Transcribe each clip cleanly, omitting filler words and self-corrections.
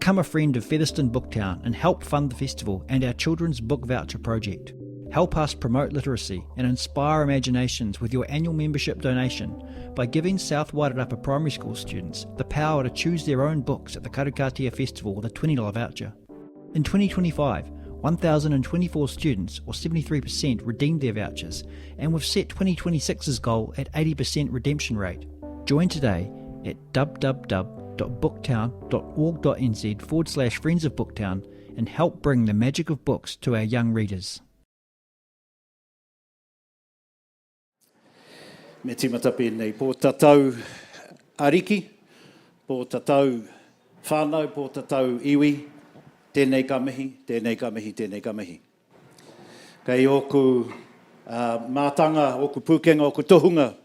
Become a friend of Featherston Booktown and help fund the festival and our children's book voucher project. Help us promote literacy and inspire imaginations with your annual membership donation by giving South Wairarapa primary school students the power to choose their own books at the Karukatea festival with a $20 voucher. In 2025, 1,024 students, or 73%, redeemed their vouchers, and we've set 2026's goal at 80% redemption rate. Join today at www.booktown.org.nz/Friends of Booktown and help bring the magic of books to our young readers. Me tīmata pēnei, pō tatau ariki, pō tatau whānau, pō tatau iwi, tēnei ka mihi, tēnei ka mihi, tēnei ka mihi. Kei oku mātanga, oku pūkenga, oku tohunga,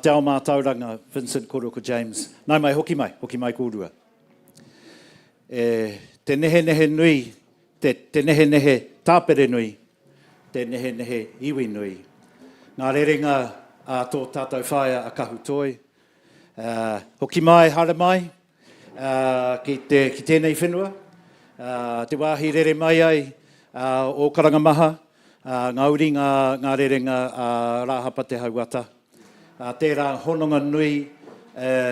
te ao mātauranga, Vincent Kōrero James. Nau mai, hoki mai kōrua. Te nehe nehe nui, te nehe nehe tāpere nui, te nehe nehe iwi nui. Ngā rerenga tō tātou whaia a kahutoi. Hoki mai, hara mai, ki tēnei whenua. Te wāhi rere mai ai o Karangamaha, ngauri ngā rerenga rāhapa te hauata. Tērā hononga nui,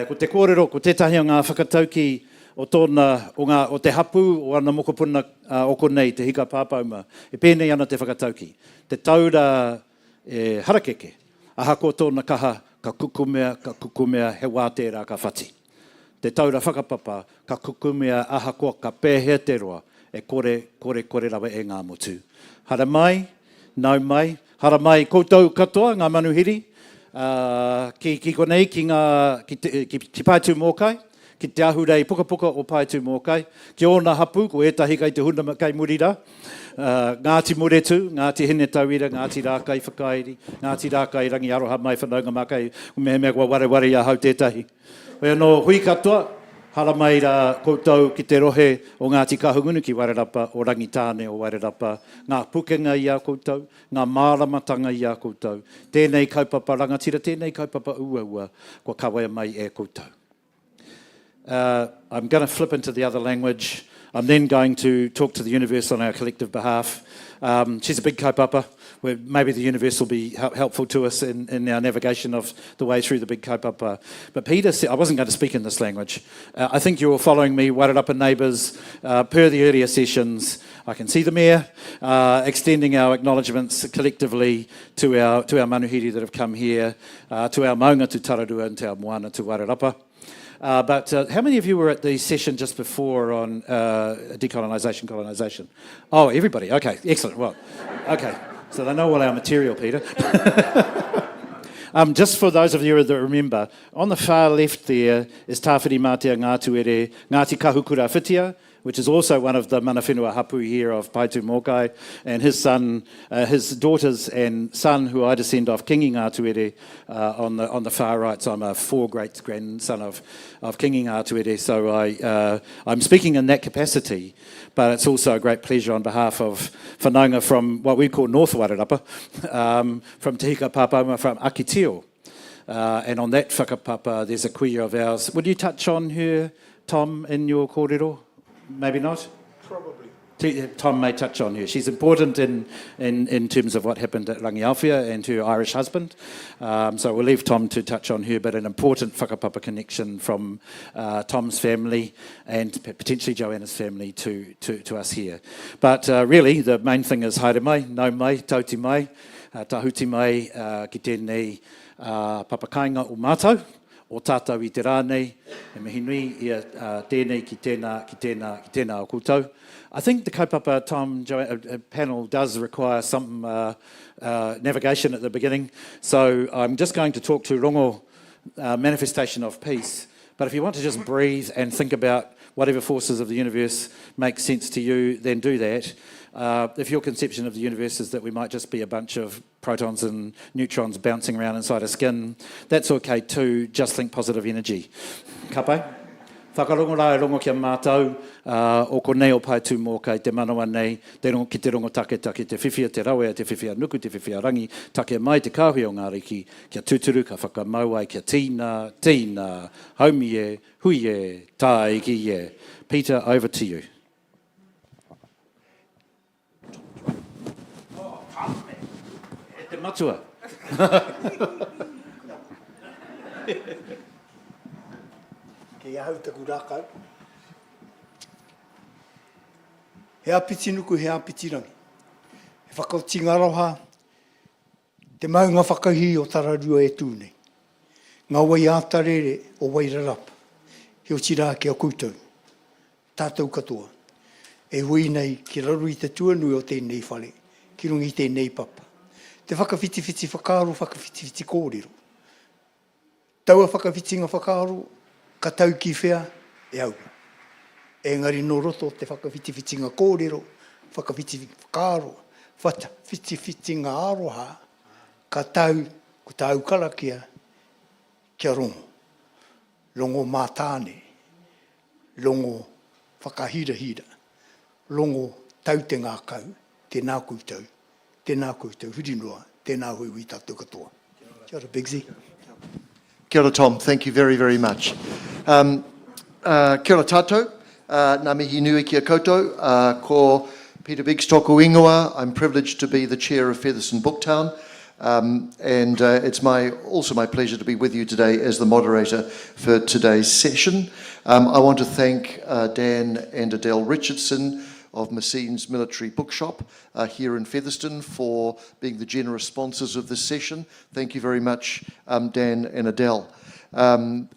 ko te kōrero, ko tētahi o ngā whakatauki o tōna, o te hapu, o ana mokopuna o konei, te hika pāpauma. E pēnei ana te whakatauki. Te taura harakeke, aha ko tōna kaha, ka kukumea, he wā tērā ka whati. Te taura whakapapa, ka kukumea aha koa ka pēhea te roa, e kore rawa e ngā motu. Hara mai, nau mai, hara mai koutou katoa, ngā manuhiri, ki konei, ki Paitū Mōkai, ki te ahurei puka o Paitū Mōkai, ki ōna hapu, ko etahi kai te huna kai murira, Ngāti Muretu, Ngāti Hine Tauira, Ngāti Rākai Whakairi, Ngāti Rākai Rangi Aroha Mai Whanaunga Makai, mea kua ware ia hau tētahi. Oia no hui katoa, hara mai rā koutou ki te rohe o Ngāti Kahungunu ki Wairarapa, o Rangitāne o Wairarapa, ngā pukenga i a koutou, ngā māramatanga i a koutou, tēnei kaupapa rangatira, tēnei kaupapa ua, kua kawaia mai e koutou. I'm going to flip into the other language. I'm then going to talk to the universe on our collective behalf. She's a big kaupapa, where maybe the universe will be helpful to us in our navigation of the way through the big kaupapa. But Peter said, I wasn't going to speak in this language. I think you're all following me, Wairarapa neighbours, per the earlier sessions. I can see the Mayor extending our acknowledgements collectively to our manuhiri that have come here, to our maunga tu Tararua and to our moana tu Wairarapa. But how many of you were at the session just before on decolonisation? Oh, everybody. Okay, excellent. Well, okay. So they know all our material, Peter. Just for those of you that remember, on the far left there is Tāwhiri Mātea Ngātuere, Ngāti Kahukura Whitia, which is also one of the mana whenua hapu here of Paitū Mōkai, and his daughters and son, who I descend off, Kingi Ngātuere, on the far right. So I'm a four-great-grandson of Kingi Ngātuere, so I'm speaking in that capacity, but it's also a great pleasure on behalf of whanaunga from what we call North Wairarapa, from Te Hika Pāpauma, from Akitio. And on that whakapapa, there's a kuia of ours. Would you touch on her, Tom, in your kōrero? Maybe not? Probably. Tom may touch on her. She's important in terms of what happened at Rangiawhia and her Irish husband. So we'll leave Tom to touch on her, but an important whakapapa connection from Tom's family and potentially Joanna's family to us here. But really, the main thing is haere mai, nau mai, tauti mai, tahuti mai, ki tēnei papakainga o mātou. O tātou I te rānei, e mihi nui ia tēnei ki tēnā o koutou. I think the kaupapa Tom panel does require some navigation at the beginning, so I'm just going to talk to rongo manifestation of peace. But if you want to just breathe and think about whatever forces of the universe make sense to you, then do that. If your conception of the universe is that we might just be a bunch of protons and neutrons bouncing around inside a skin, that's okay too. Just think positive energy. Kapai? Whakarongo rā e rongo kia mātou, o ko nei o pai tū mō kai te manawa nei, ki te rongo taketa ki te whiwhia te rawe, te whiwhia nuku, te whiwhia rangi, take mai te kāhui o ngā riki, kia tūturu, ka whakamau ai, kia tīna, haumi e, hui e, tā iki e. Peter, over to you. E te matua. Kei ahau taku rākau. He apiti nuku, he apiti rangi. He whakauti ngaroha, te maunga whakahi o tararua e tūnei. Ngā wai ātarere o Wairarapa. He o tira ki a koutou. Tātou katoa. E hui nei ki raru i te tuanui o tēnei whare. Ki rungi tēnei papa. Te whakawhiti whakaaro, whakawhiti kōrero. Taua whakawhiti ngā whakaaro, ka tau ki whea, e au. Engari no roto te whakawhiti ngā kōrero, whakawhiti whakaaro, whati ngā aroha, ka tau, ko tau karakia, kia rongo. Longo mātāne, longo whakahira, longo tau te ngā kau, tēnā koutou, hurinoa, tēnā hui tātou katoa. Kia ora, Bigsy. Kia ora, Tom. Thank you very, very much. Kia ora tātou. Ngā mihi nui kia koutou. Ko Peter Biggs tōku ingoa. I'm privileged to be the chair of Featherston Booktown. And it's also my pleasure to be with you today as the moderator for today's session. I want to thank Dan and Adele Richardson of Masseen's Military Bookshop here in Featherston for being the generous sponsors of this session. Thank you very much, Dan and Adele. I'd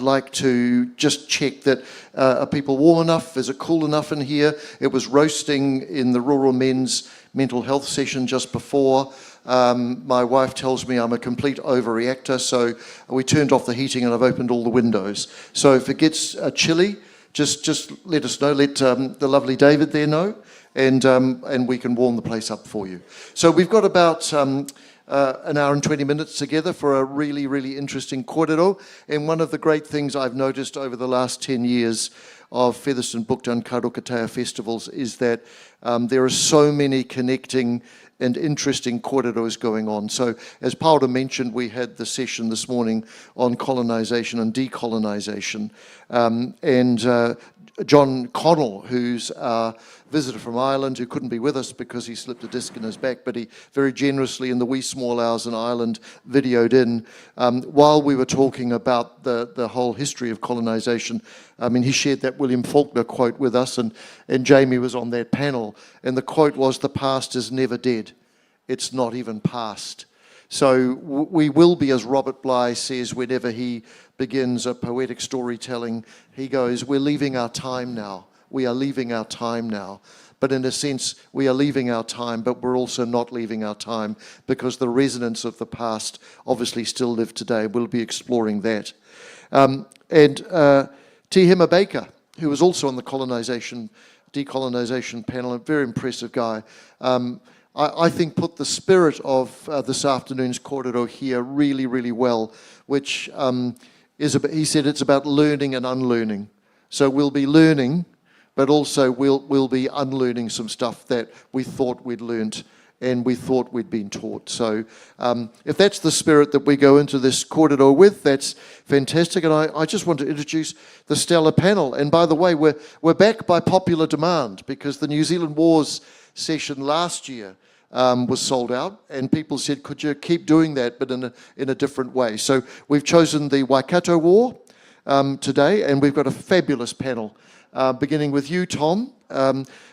like to just check that are people warm enough? Is it cool enough in here? It was roasting in the Rural Men's mental health session just before. My wife tells me I'm a complete overreactor, so we turned off the heating and I've opened all the windows. So if it gets chilly, just let us know, let the lovely David there know, and we can warm the place up for you. So we've got about an hour and 20 minutes together for a really, really interesting kōrero. And one of the great things I've noticed over the last 10 years of Featherston Booktown Karukatea festivals is that there are so many connecting and interesting kōreros going on. So as Paora mentioned, we had the session this morning on colonisation and decolonisation. John Connell, who's a visitor from Ireland, who couldn't be with us because he slipped a disc in his back, but he very generously in the wee small hours in Ireland videoed in. While we were talking about the whole history of colonisation, I mean, he shared that William Faulkner quote with us, and Jamie was on that panel, and the quote was, "The past is never dead. It's not even past." So we will be, as Robert Bly says whenever he begins a poetic storytelling, he goes, "We're leaving our time now. We are leaving our time now." But in a sense, we are leaving our time, but we're also not leaving our time because the resonance of the past obviously still live today. We'll be exploring that. T. Hema Baker, who was also on the decolonisation panel, a very impressive guy, I think put the spirit of this afternoon's kōrero here really, really well, which he said it's about learning and unlearning. So we'll be learning, but also we'll be unlearning some stuff that we thought we'd learnt and we thought we'd been taught. So if that's the spirit that we go into this kōrero with, that's fantastic. And I just want to introduce the stellar panel. And by the way, we're back by popular demand because the New Zealand Wars session last year was sold out, and people said, could you keep doing that, but in a different way? So we've chosen the Waikato War today, and we've got a fabulous panel, beginning with you, Tom,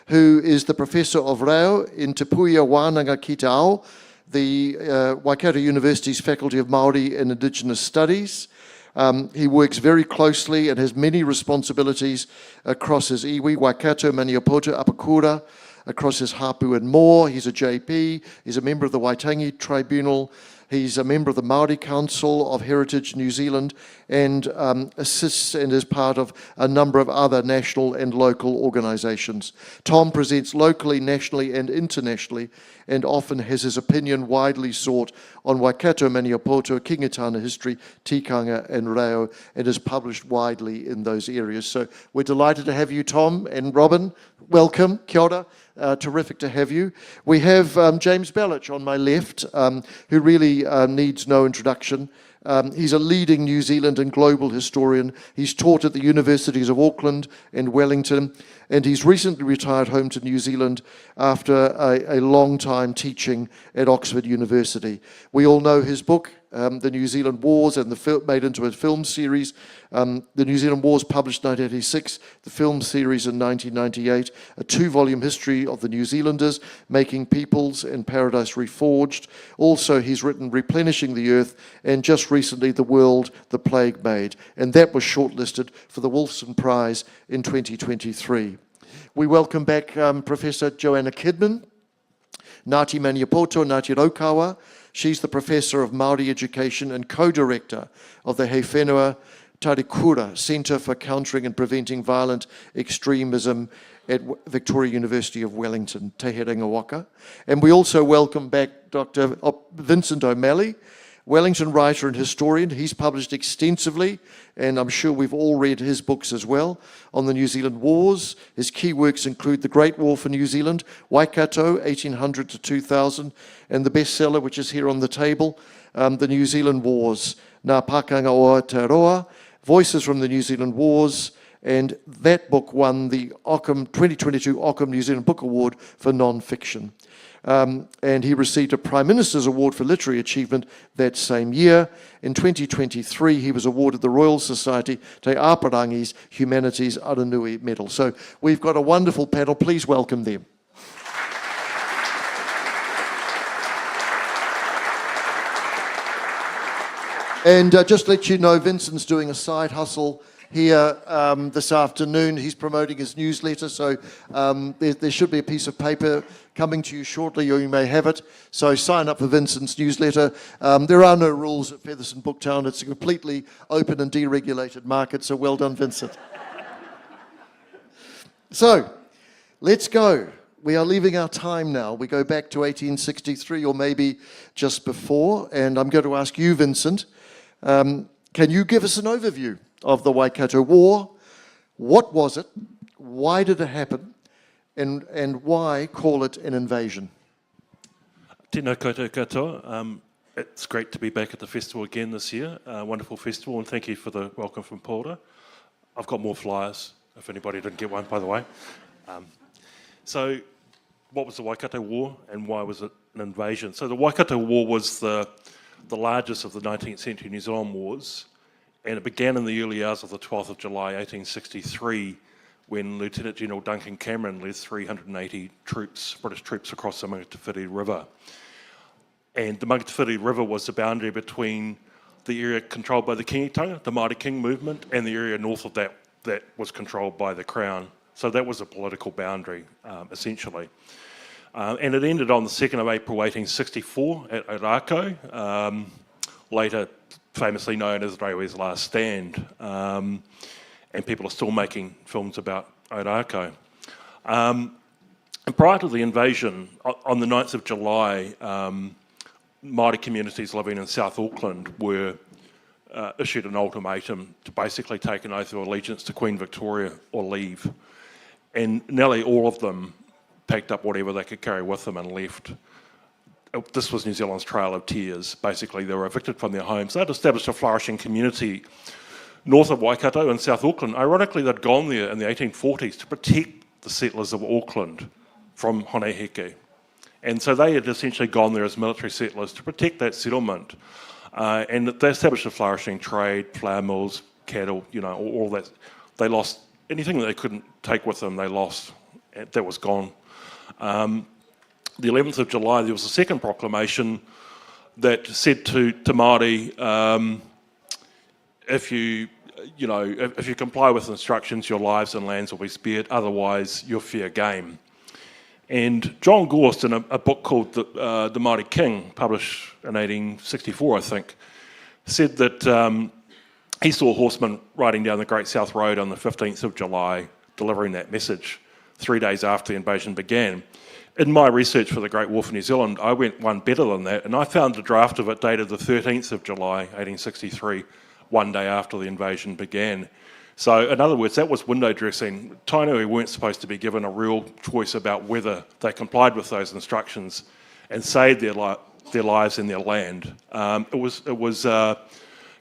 who is the Professor of Reo in Te Puia Wānanga ki te Ao, the Waikato University's Faculty of Māori and Indigenous Studies. He works very closely and has many responsibilities across his iwi, Waikato, Maniapoto, Apakura, across his hapu and more. He's a JP, he's a member of the Waitangi Tribunal, He's a member of the Māori Council of Heritage New Zealand and assists and is part of a number of other national and local organisations. Tom presents locally, nationally and internationally, and often has his opinion widely sought on Waikato Maniapoto, Kingatana history, tikanga and reo, and is published widely in those areas. So we're delighted to have you, Tom, and Robin. Welcome, kia ora. Terrific to have you. We have James Belich on my left, who really needs no introduction. He's a leading New Zealand and global historian. He's taught at the universities of Auckland and Wellington, and he's recently retired home to New Zealand after a long time teaching at Oxford University. We all know his book, The New Zealand Wars, and made into a film series. The New Zealand Wars published in 1986, the film series in 1998, a 2-volume history of the New Zealanders, Making Peoples and Paradise Reforged. Also, he's written Replenishing the Earth, and just recently, The World the Plague Made, and that was shortlisted for the Wolfson Prize in 2023. We welcome back Professor Joanna Kidman, Ngāti Maniapoto, Ngāti Raukawa. She's the Professor of Māori Education and Co-Director of the He Whenua Tarikura Centre for Countering and Preventing Violent Extremism at Victoria University of Wellington, Te Herenga Waka. And we also welcome back Dr. Vincent O'Malley, Wellington writer and historian. He's published extensively, and I'm sure we've all read his books as well, on the New Zealand Wars. His key works include The Great War for New Zealand, Waikato, 1800 to 2000, and the bestseller, which is here on the table, The New Zealand Wars, Ngā Pakanga o Aotearoa, Voices from the New Zealand Wars, and that book won the 2022 Ockham New Zealand Book Award for non-fiction. And he received a Prime Minister's Award for Literary Achievement that same year. In 2023, he was awarded the Royal Society Te Āparangi's Humanities Aranui Medal. So we've got a wonderful panel. Please welcome them. And just to let you know, Vincent's doing a side hustle here this afternoon. He's promoting his newsletter, so there should be a piece of paper coming to you shortly, or you may have it. So sign up for Vincent's newsletter. There are no rules at Featherston Booktown. It's a completely open and deregulated market, so well done, Vincent. So, let's go. We are leaving our time now. We go back to 1863, or maybe just before, and I'm going to ask you, Vincent, can you give us an overview of the Waikato War? What was it? Why did it happen? And why call it an invasion? Tēnā koutou katoa. It's great to be back at the festival again this year. Wonderful festival, and thank you for the welcome from Paora. I've got more flyers, if anybody didn't get one, by the way. So, what was the Waikato War, and why was it an invasion? So the Waikato War was the largest of the 19th century New Zealand wars, and it began in the early hours of the 12th of July 1863, when Lieutenant General Duncan Cameron led 380 troops, British troops, across the Mangatiwhiri River. And the Mangatiwhiri River was the boundary between the area controlled by the Kingitanga, the Māori King movement, and the area north of that was controlled by the Crown. So that was a political boundary, essentially. And it ended on the 2nd of April 1864 at Ōrākau, later famously known as Rewe's Last Stand. And people are still making films about Ōrākau. And prior to the invasion, on the 9th of July, Māori communities living in South Auckland were issued an ultimatum to basically take an oath of allegiance to Queen Victoria or leave. And nearly all of them packed up whatever they could carry with them and left. This was New Zealand's Trail of Tears. Basically, they were evicted from their homes. They'd established a flourishing community north of Waikato in South Auckland. Ironically, they'd gone there in the 1840s to protect the settlers of Auckland from Honeheke. And so they had essentially gone there as military settlers to protect that settlement. And they established a flourishing trade, flour mills, cattle, all that. They lost anything that they couldn't take with them, they lost. That was gone. The 11th of July, there was a second proclamation that said to Māori, if you comply with instructions, your lives and lands will be spared, otherwise you're fair game. And John Gorst, in a book called The Māori King, published in 1864, I think, said that he saw horsemen riding down the Great South Road on the 15th of July, delivering that message 3 days after the invasion began. In my research for the Great War for New Zealand, I went one better than that, and I found a draft of it dated the 13th of July, 1863, one day after the invasion began. So, in other words, that was window dressing. Tainui weren't supposed to be given a real choice about whether they complied with those instructions and saved their lives and their land. It was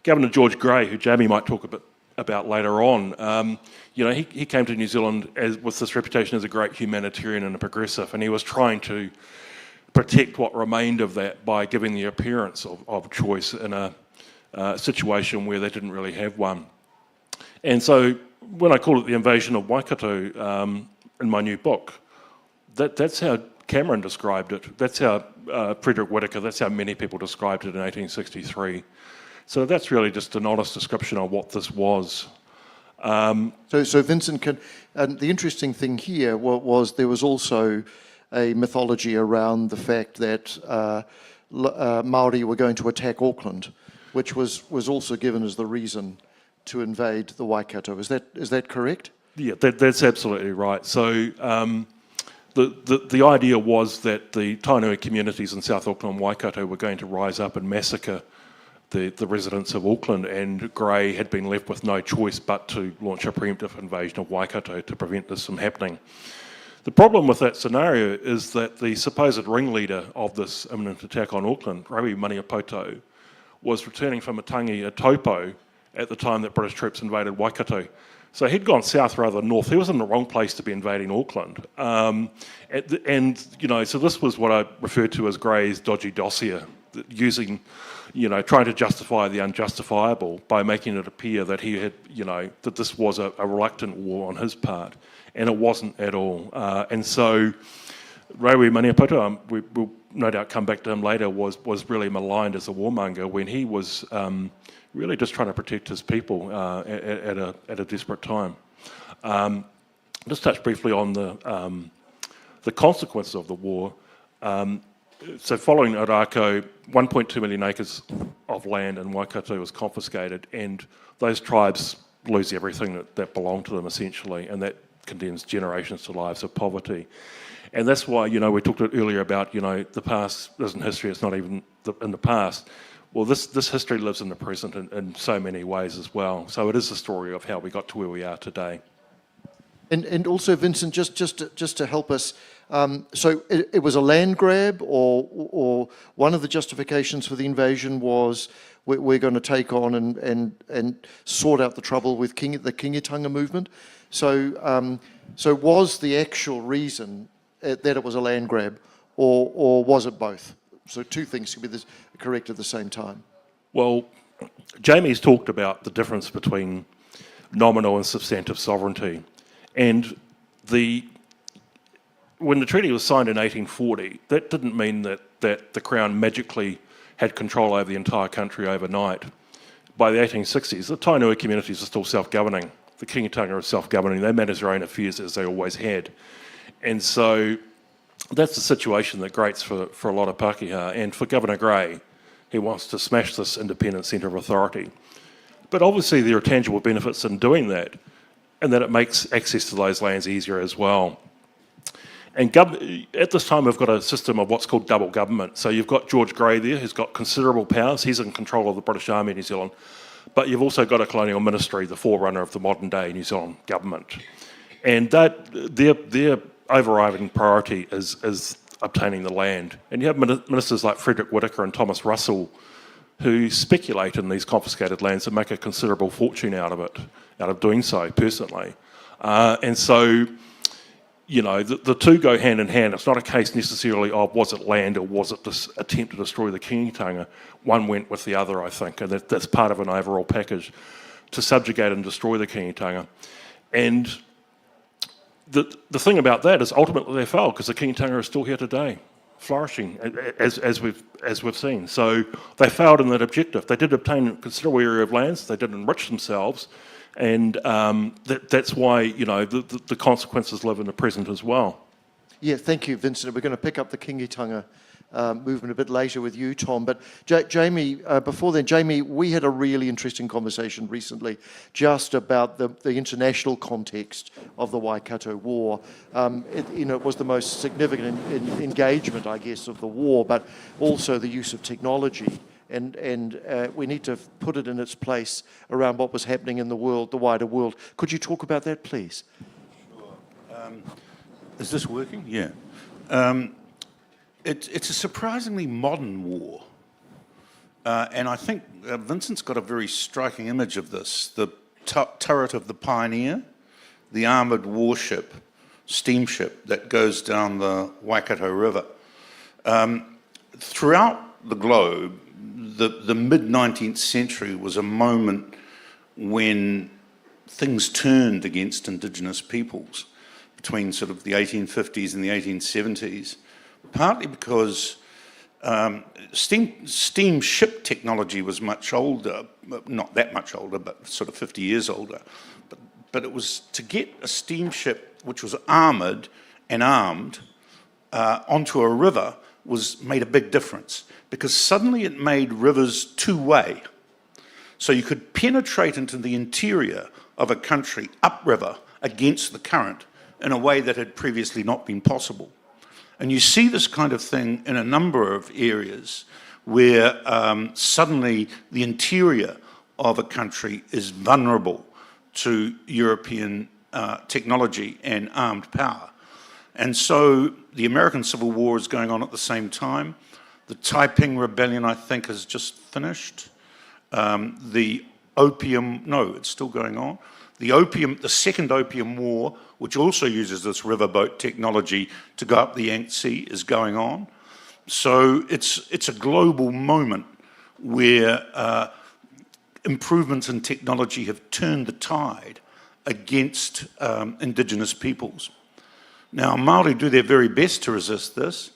Governor George Grey, who Jamie might talk a bit about later on. He came to New Zealand with this reputation as a great humanitarian and a progressive, and he was trying to protect what remained of that by giving the appearance of choice in a situation where they didn't really have one. And so when I call it the invasion of Waikato in my new book, that's how Cameron described it. That's how Frederick Whittaker, that's how many people described it in 1863. So that's really just an honest description of what this was. So Vincent, and the interesting thing here was there was also a mythology around the fact that Māori were going to attack Auckland, which was also given as the reason to invade the Waikato. Is that correct? Yeah, that's absolutely right. So the idea was that the Tainui communities in South Auckland and Waikato were going to rise up and massacre the residents of Auckland, and Grey had been left with no choice but to launch a preemptive invasion of Waikato to prevent this from happening. The problem with that scenario is that the supposed ringleader of this imminent attack on Auckland, Ngāti Maniapoto, was returning from a tangi at Taupo at the time that British troops invaded Waikato. So he'd gone south rather than north. He was in the wrong place to be invading Auckland. So this was what I referred to as Grey's dodgy dossier, trying to justify the unjustifiable by making it appear that he had, that this was a reluctant war on his part, and it wasn't at all. And so Ngāti Maniapoto, we'll no doubt come back to him later, was really maligned as a warmonger when he was really just trying to protect his people at a desperate time. Just touch briefly on the consequences of the war. So following Ōrākau, 1.2 million acres of land in Waikato was confiscated, and those tribes lose everything that belonged to them essentially, and that condemns generations to lives of poverty. And that's why, we talked earlier about, the past isn't history, it's not even in the past. Well, this history lives in the present in so many ways as well. So it is the story of how we got to where we are today. And also, Vincent, just to help us, so it was a land grab, or one of the justifications for the invasion was we're going to take on and sort out the trouble with the Kingitanga movement. So was the actual reason that it was a land grab, or was it both? So two things could be correct at the same time. Well, Jamie's talked about the difference between nominal and substantive sovereignty. And when the treaty was signed in 1840, that didn't mean that the Crown magically had control over the entire country overnight. By the 1860s, the Tainui communities are still self-governing. The Kingitanga are self-governing. They manage their own affairs as they always had. And so that's the situation that grates for a lot of Pākehā. And for Governor Grey, he wants to smash this independent centre of authority. But obviously there are tangible benefits in doing that, and that it makes access to those lands easier as well. And at this time, we've got a system of what's called double government. So you've got George Grey there, who's got considerable powers. He's in control of the British Army in New Zealand. But you've also got a colonial ministry, the forerunner of the modern-day New Zealand government. And their overriding priority is obtaining the land. And you have ministers like Frederick Whittaker and Thomas Russell who speculate in these confiscated lands and make a considerable fortune out of doing so personally. And so, the two go hand in hand. It's not a case necessarily of was it land or was it this attempt to destroy the Kingitanga. One went with the other, I think, and that's part of an overall package to subjugate and destroy the Kingitanga. And the thing about that is ultimately they failed because the Kingitanga is still here today, flourishing as we've seen. So they failed in that objective. They did obtain a considerable area of lands. They did enrich themselves, and that's why the consequences live in the present as well. Yeah, thank you, Vincent. We're going to pick up the Kingitanga movement a bit later with you, Tom. But Jamie, before then, Jamie, we had a really interesting conversation recently just about the international context of the Waikato War. It was the most significant engagement, I guess, of the war, but also the use of technology. And we need to put it in its place around what was happening in the world, the wider world. Could you talk about that, please? Sure. Is this working? Yeah. It's a surprisingly modern war. And I think Vincent's got a very striking image of this. The turret of the Pioneer, the armoured warship, steamship that goes down the Waikato River. Throughout the globe, the mid-19th century was a moment when things turned against Indigenous peoples between sort of the 1850s and the 1870s, partly because steamship technology was much older, not that much older, but sort of 50 years older. But it was to get a steamship which was armoured and armed onto a river made a big difference, because suddenly it made rivers two-way. So you could penetrate into the interior of a country upriver against the current in a way that had previously not been possible. And you see this kind of thing in a number of areas where suddenly the interior of a country is vulnerable to European technology and armed power. And so the American Civil War is going on at the same time. The Taiping Rebellion, I think, has just finished. It's still going on. The Second Opium War, which also uses this riverboat technology to go up the Yangtze, is going on. So it's a global moment where improvements in technology have turned the tide against Indigenous peoples. Now, Māori do their very best to resist this,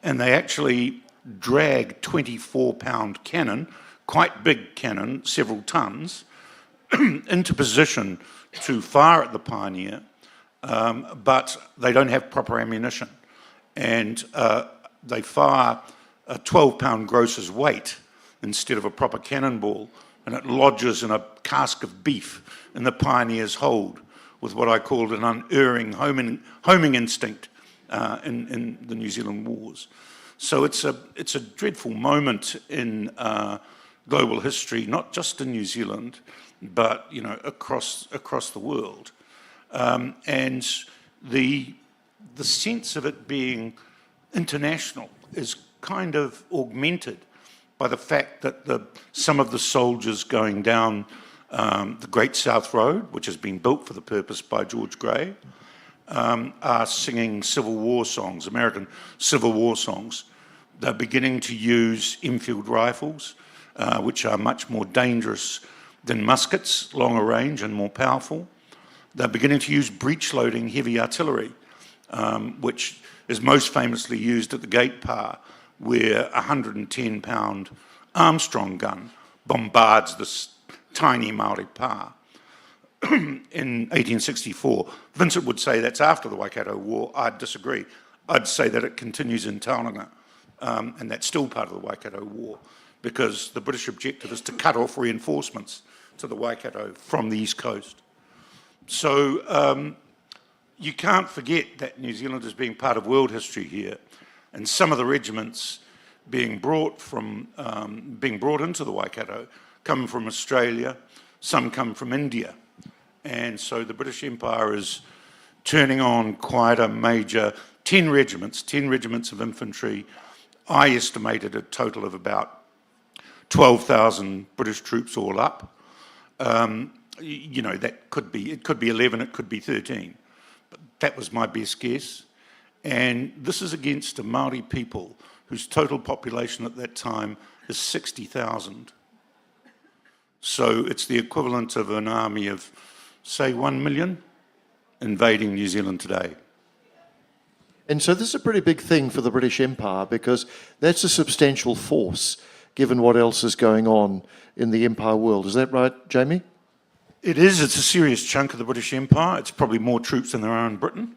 and they actually drag 24-pound cannon, quite big cannon, several tons, into position to fire at the Pioneer, but they don't have proper ammunition. And they fire a 12-pound gross's weight instead of a proper cannonball, and it lodges in a cask of beef in the Pioneer's hold with what I called an unerring homing instinct in the New Zealand wars. So it's a dreadful moment in global history, not just in New Zealand, but across the world. And the sense of it being international is kind of augmented by the fact that some of the soldiers going down the Great South Road, which has been built for the purpose by George Grey, are singing Civil War songs, American Civil War songs. They're beginning to use Enfield rifles, which are much more dangerous than muskets, longer range and more powerful. They're beginning to use breech-loading heavy artillery, which is most famously used at the Gate Pa, where a 110-pound Armstrong gun bombards this tiny Māori pa. In 1864. Vincent would say that's after the Waikato War. I'd disagree. I'd say that it continues in Tauranga, and that's still part of the Waikato War, because the British objective is to cut off reinforcements to the Waikato from the East Coast. So you can't forget that New Zealand is being part of world history here, and some of the regiments being brought into the Waikato come from Australia, some come from India. And so the British Empire is turning on quite a major 10 regiments of infantry. I estimated a total of about 12,000 British troops all up. That could be 11, it could be 13. But that was my best guess. And this is against a Māori people whose total population at that time is 60,000. So it's the equivalent of an army of, say, 1 million invading New Zealand today. And so this is a pretty big thing for the British Empire, because that's a substantial force, given what else is going on in the Empire world. Is that right, Jamie? It is. It's a serious chunk of the British Empire. It's probably more troops than there are in Britain.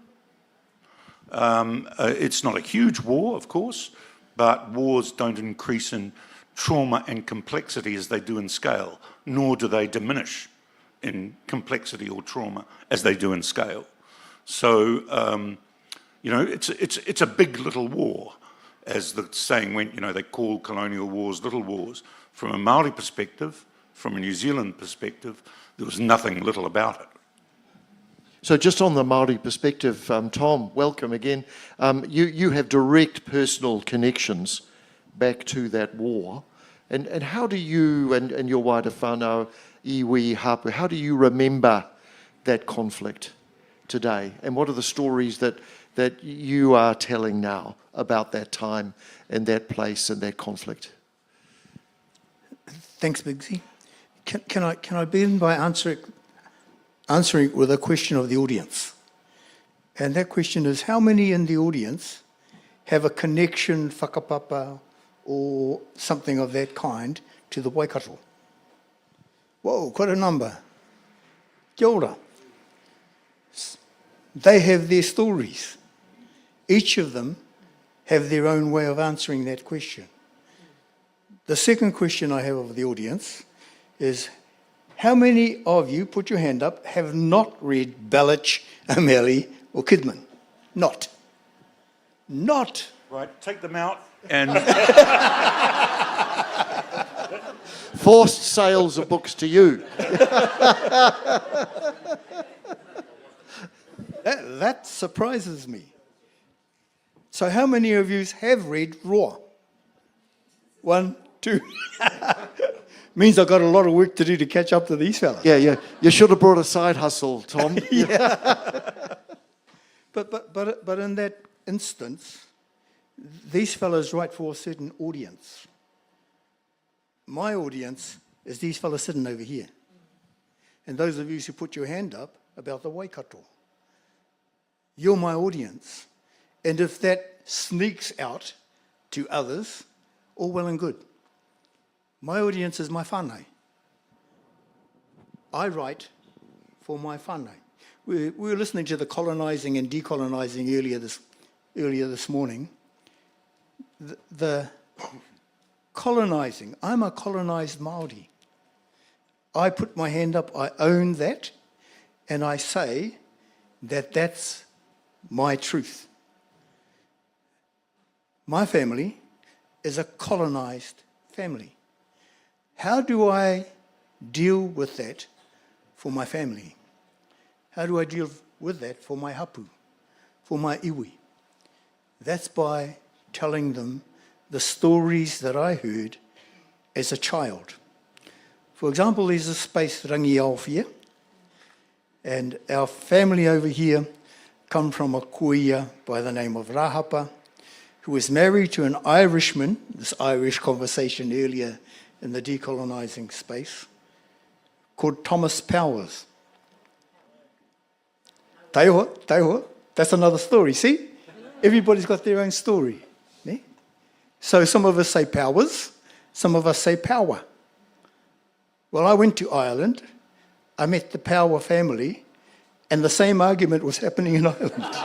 It's not a huge war, of course, but wars don't increase in trauma and complexity as they do in scale, nor do they diminish in complexity or trauma as they do in scale. So, it's a big little war. As the saying went, they call colonial wars little wars. From a Māori perspective, from a New Zealand perspective, there was nothing little about it. So just on the Māori perspective, Tom, welcome again. You have direct personal connections back to that war. And how do you and your wider whānau, iwi, hapu, how do you remember that conflict today? And what are the stories that you are telling now about that time and that place and that conflict? Thanks, Bigsy. Can I begin by answering with a question of the audience? And that question is, how many in the audience have a connection, whakapapa, or something of that kind to the Waikato? Whoa, quite a number. Kia ora. They have their stories. Each of them have their own way of answering that question. The second question I have of the audience is, how many of you, put your hand up, have not read Belich, O'Malley or Kidman? Not. Right, take them out and... Forced sales of books to you. That surprises me. So how many of you have read Roa? 1, 2. Means I've got a lot of work to do to catch up to these fellas. Yeah. You should have brought a side hustle, Tom. But in that instance, these fellas write for a certain audience. My audience is these fellas sitting over here. And those of you who put your hand up about the Waikato. You're my audience. And if that sneaks out to others, all well and good. My audience is my whānau. I write for my whānau. We were listening to the colonising and decolonising earlier this morning. The colonising, I'm a colonised Māori. I put my hand up, I own that, and I say that that's my truth. My family is a colonised family. How do I deal with that for my family? How do I deal with that for my hapu, for my iwi? That's by telling them the stories that I heard as a child. For example, there's a space rangi awhia, and our family over here come from a kuia by the name of Rahapa, who was married to an Irishman, this Irish conversation earlier in the decolonising space, called Thomas Powers. Taihoa, that's another story, see? Everybody's got their own story. Ne? So some of us say Powers, some of us say Power. Well, I went to Ireland, I met the Power family, and the same argument was happening in Ireland.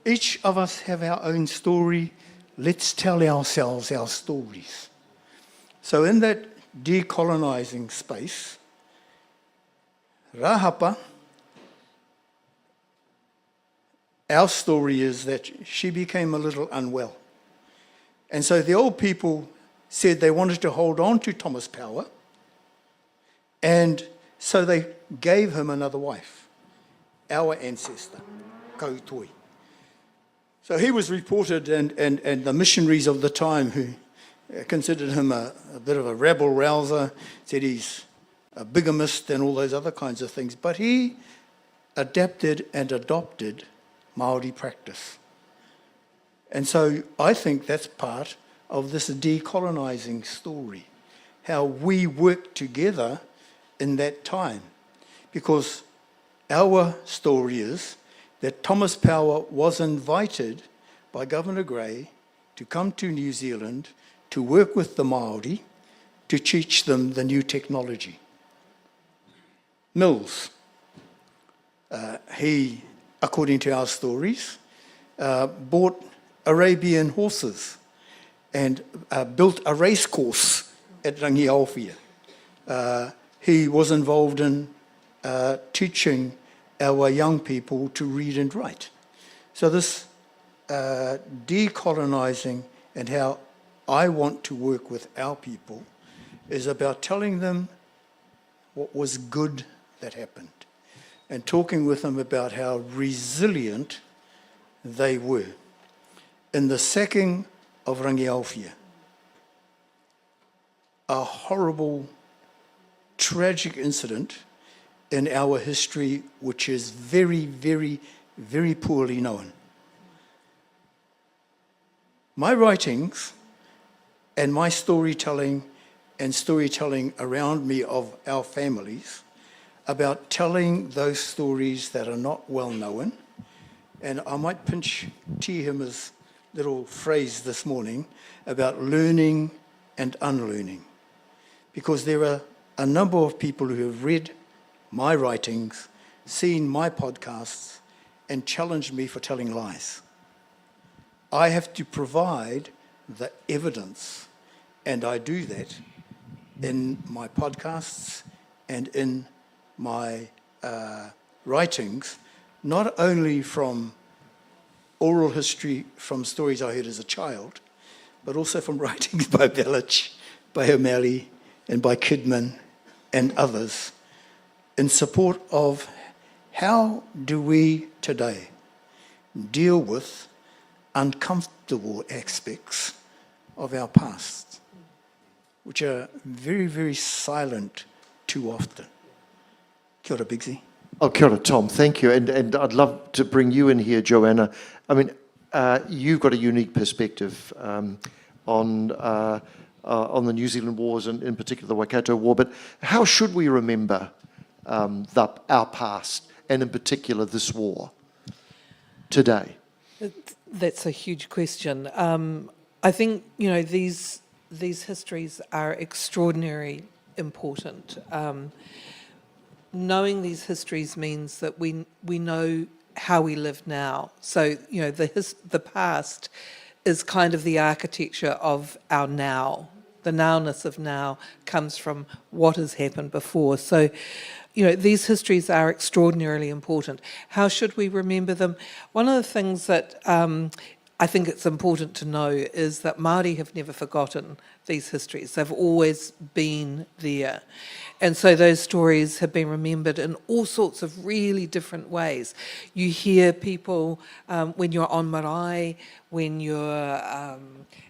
Each of us have our own story. Let's tell ourselves our stories. So in that decolonising space, Rahapa, our story is that she became a little unwell. And so the old people said they wanted to hold on to Thomas Power, and so they gave him another wife, our ancestor, Kautoi. So he was reported, and the missionaries of the time who considered him a bit of a rabble-rouser, said he's a bigamist and all those other kinds of things. But he adapted and adopted Māori practice. And so I think that's part of this decolonising story, how we worked together in that time. Because our story is that Thomas Power was invited by Governor Grey to come to New Zealand to work with the Māori to teach them the new technology. Mills, He, according to our stories, bought Arabian horses and built a race course at Rangiaowhia. He was involved in teaching our young people to read and write. So this decolonising and how I want to work with our people is about telling them what was good that happened and talking with them about how resilient they were. In the sacking of Rangiaowhia, a horrible, tragic incident in our history which is very, very, very poorly known. My writings and my storytelling and storytelling around me of our families about telling those stories that are not well known, and I might pinch Tihima's little phrase this morning about learning and unlearning, because there are a number of people who have read my writings, seen my podcasts, and challenged me for telling lies. I have to provide the evidence, and I do that in my podcasts and in my writings, not only from oral history from stories I heard as a child, but also from writings by Belich, by O'Malley, and by Kidman and others, in support of how do we today deal with uncomfortable aspects of our past, which are very, very silent too often. Kia ora, Bigsy. Oh, kia ora, Tom. Thank you. And I'd love to bring you in here, Joanna. I mean, you've got a unique perspective on the New Zealand wars, and in particular the Waikato War. But how should we remember our past, and in particular this war, today? That's a huge question. I think, you know, these histories are extraordinarily important. Knowing these histories means that we know how we live now. So, you know, the past is kind of the architecture of our now. The nowness of now comes from what has happened before. So, you know, these histories are extraordinarily important. How should we remember them? One of the things that I think it's important to know is that Māori have never forgotten these histories. They've always been there. And so those stories have been remembered in all sorts of really different ways. You hear people, when you're on marae, when you're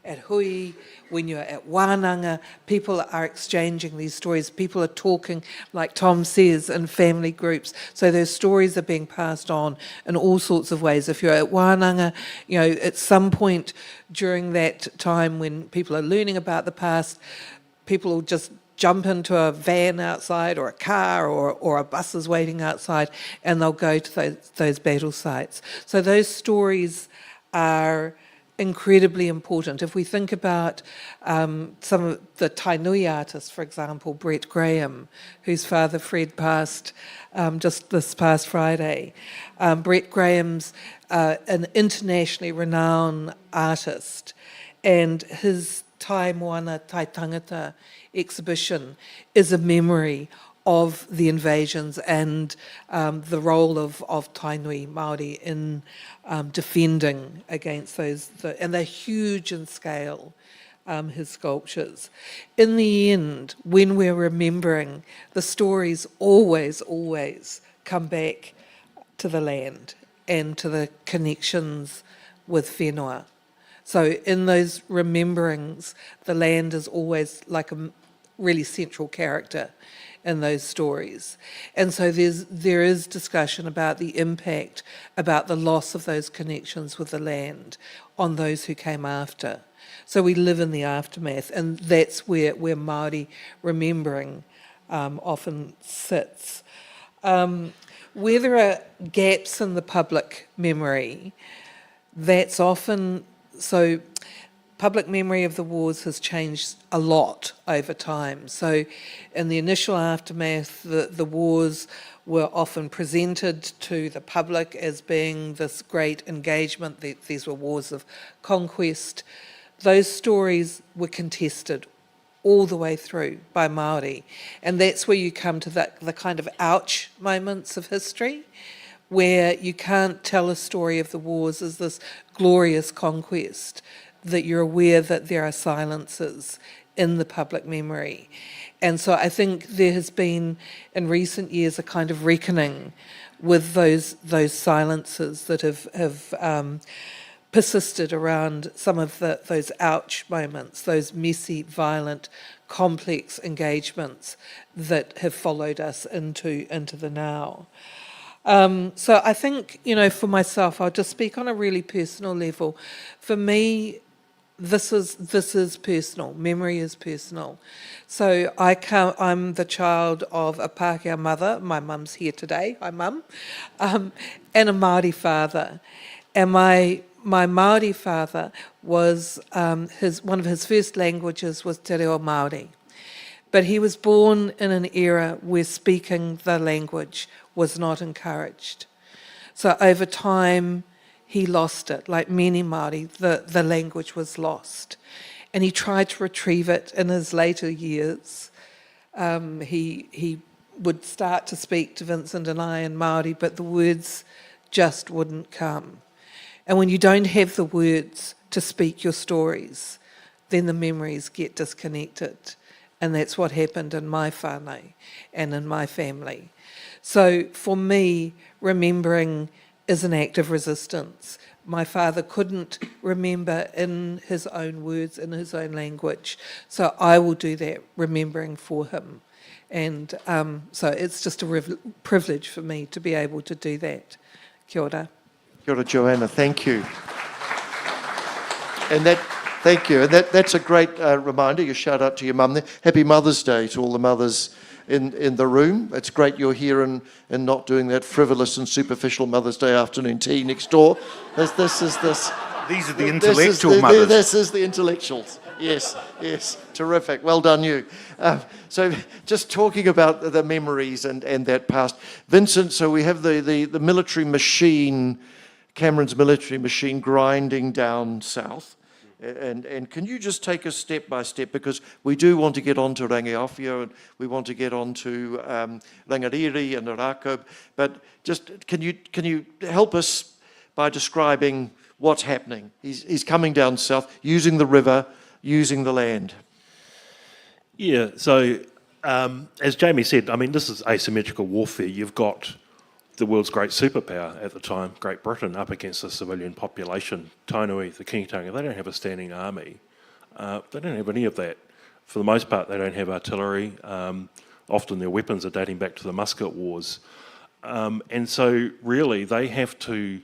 at hui, when you're at wānanga, people are exchanging these stories. People are talking, like Tom says, in family groups. So those stories are being passed on in all sorts of ways. If you're at wānanga, you know, at some point during that time when people are learning about the past, people will just jump into a van outside or a car or a bus is waiting outside, and they'll go to those battle sites. So those stories are incredibly important. If we think about some of the Tainui artists, for example, Brett Graham, whose father Fred passed just this past Friday. Brett Graham's an internationally renowned artist, and his Tai Moana, Tai Tangata exhibition is a memory of the invasions and the role of Tainui Māori in defending against those, and they're huge in scale, his sculptures. In the end, when we're remembering, the stories always come back to the land and to the connections with whenua. So in those rememberings, the land is always like a really central character in those stories. And so there is discussion about the impact, about the loss of those connections with the land on those who came after. So we live in the aftermath, and that's where Māori remembering often sits. Where there are gaps in the public memory, that's often, so public memory of the wars has changed a lot over time. So in the initial aftermath, the wars were often presented to the public as being this great engagement. These were wars of conquest. Those stories were contested all the way through by Māori. And that's where you come to the kind of ouch moments of history, where you can't tell a story of the wars as this glorious conquest, that you're aware that there are silences in the public memory. And so I think there has been, in recent years, a kind of reckoning with those silences that have persisted around some of those ouch moments, those messy, violent, complex engagements that have followed us into the now. So I think, for myself, I'll just speak on a really personal level. For me, this is personal. Memory is personal. So I'm the child of a Pākehā mother. My mum's here today. Hi, Mum. And a Māori father. And my Māori father was one of his first languages was te reo Māori. But he was born in an era where speaking the language was not encouraged. So over time, he lost it. Like many Māori, the language was lost. And he tried to retrieve it in his later years. He would start to speak to Vincent and I in Māori, but the words just wouldn't come. And when you don't have the words to speak your stories, then the memories get disconnected. And that's what happened in my whānau and in my family. So for me, remembering is an act of resistance. My father couldn't remember in his own words, in his own language. So I will do that, remembering for him. And so it's just a privilege for me to be able to do that. Kia ora. Kia ora, Joanna. Thank you. Thank you. And that's a great reminder. You shout out to your mum there. Happy Mother's Day to all the mothers in the room. It's great you're here and not doing that frivolous and superficial Mother's Day afternoon tea next door. This is this. These are the intellectual mothers. This is the intellectuals. Yes, terrific. Well done, you. So just talking about the memories and that past. Vincent, so we have the military machine, Cameron's military machine grinding down south. And can you just take us step by step, because we do want to get on to Rangiawhia and we want to get on to Rangariri and Raukawa, but just can you help us by describing what's happening? He's coming down south, using the river, using the land. Yeah, so as Jamie said, I mean, this is asymmetrical warfare. You've got the world's great superpower at the time, Great Britain, up against the civilian population. Tainui, the Kingitanga, they don't have a standing army. They don't have any of that. For the most part, they don't have artillery. Often their weapons are dating back to the musket wars. And so really they have to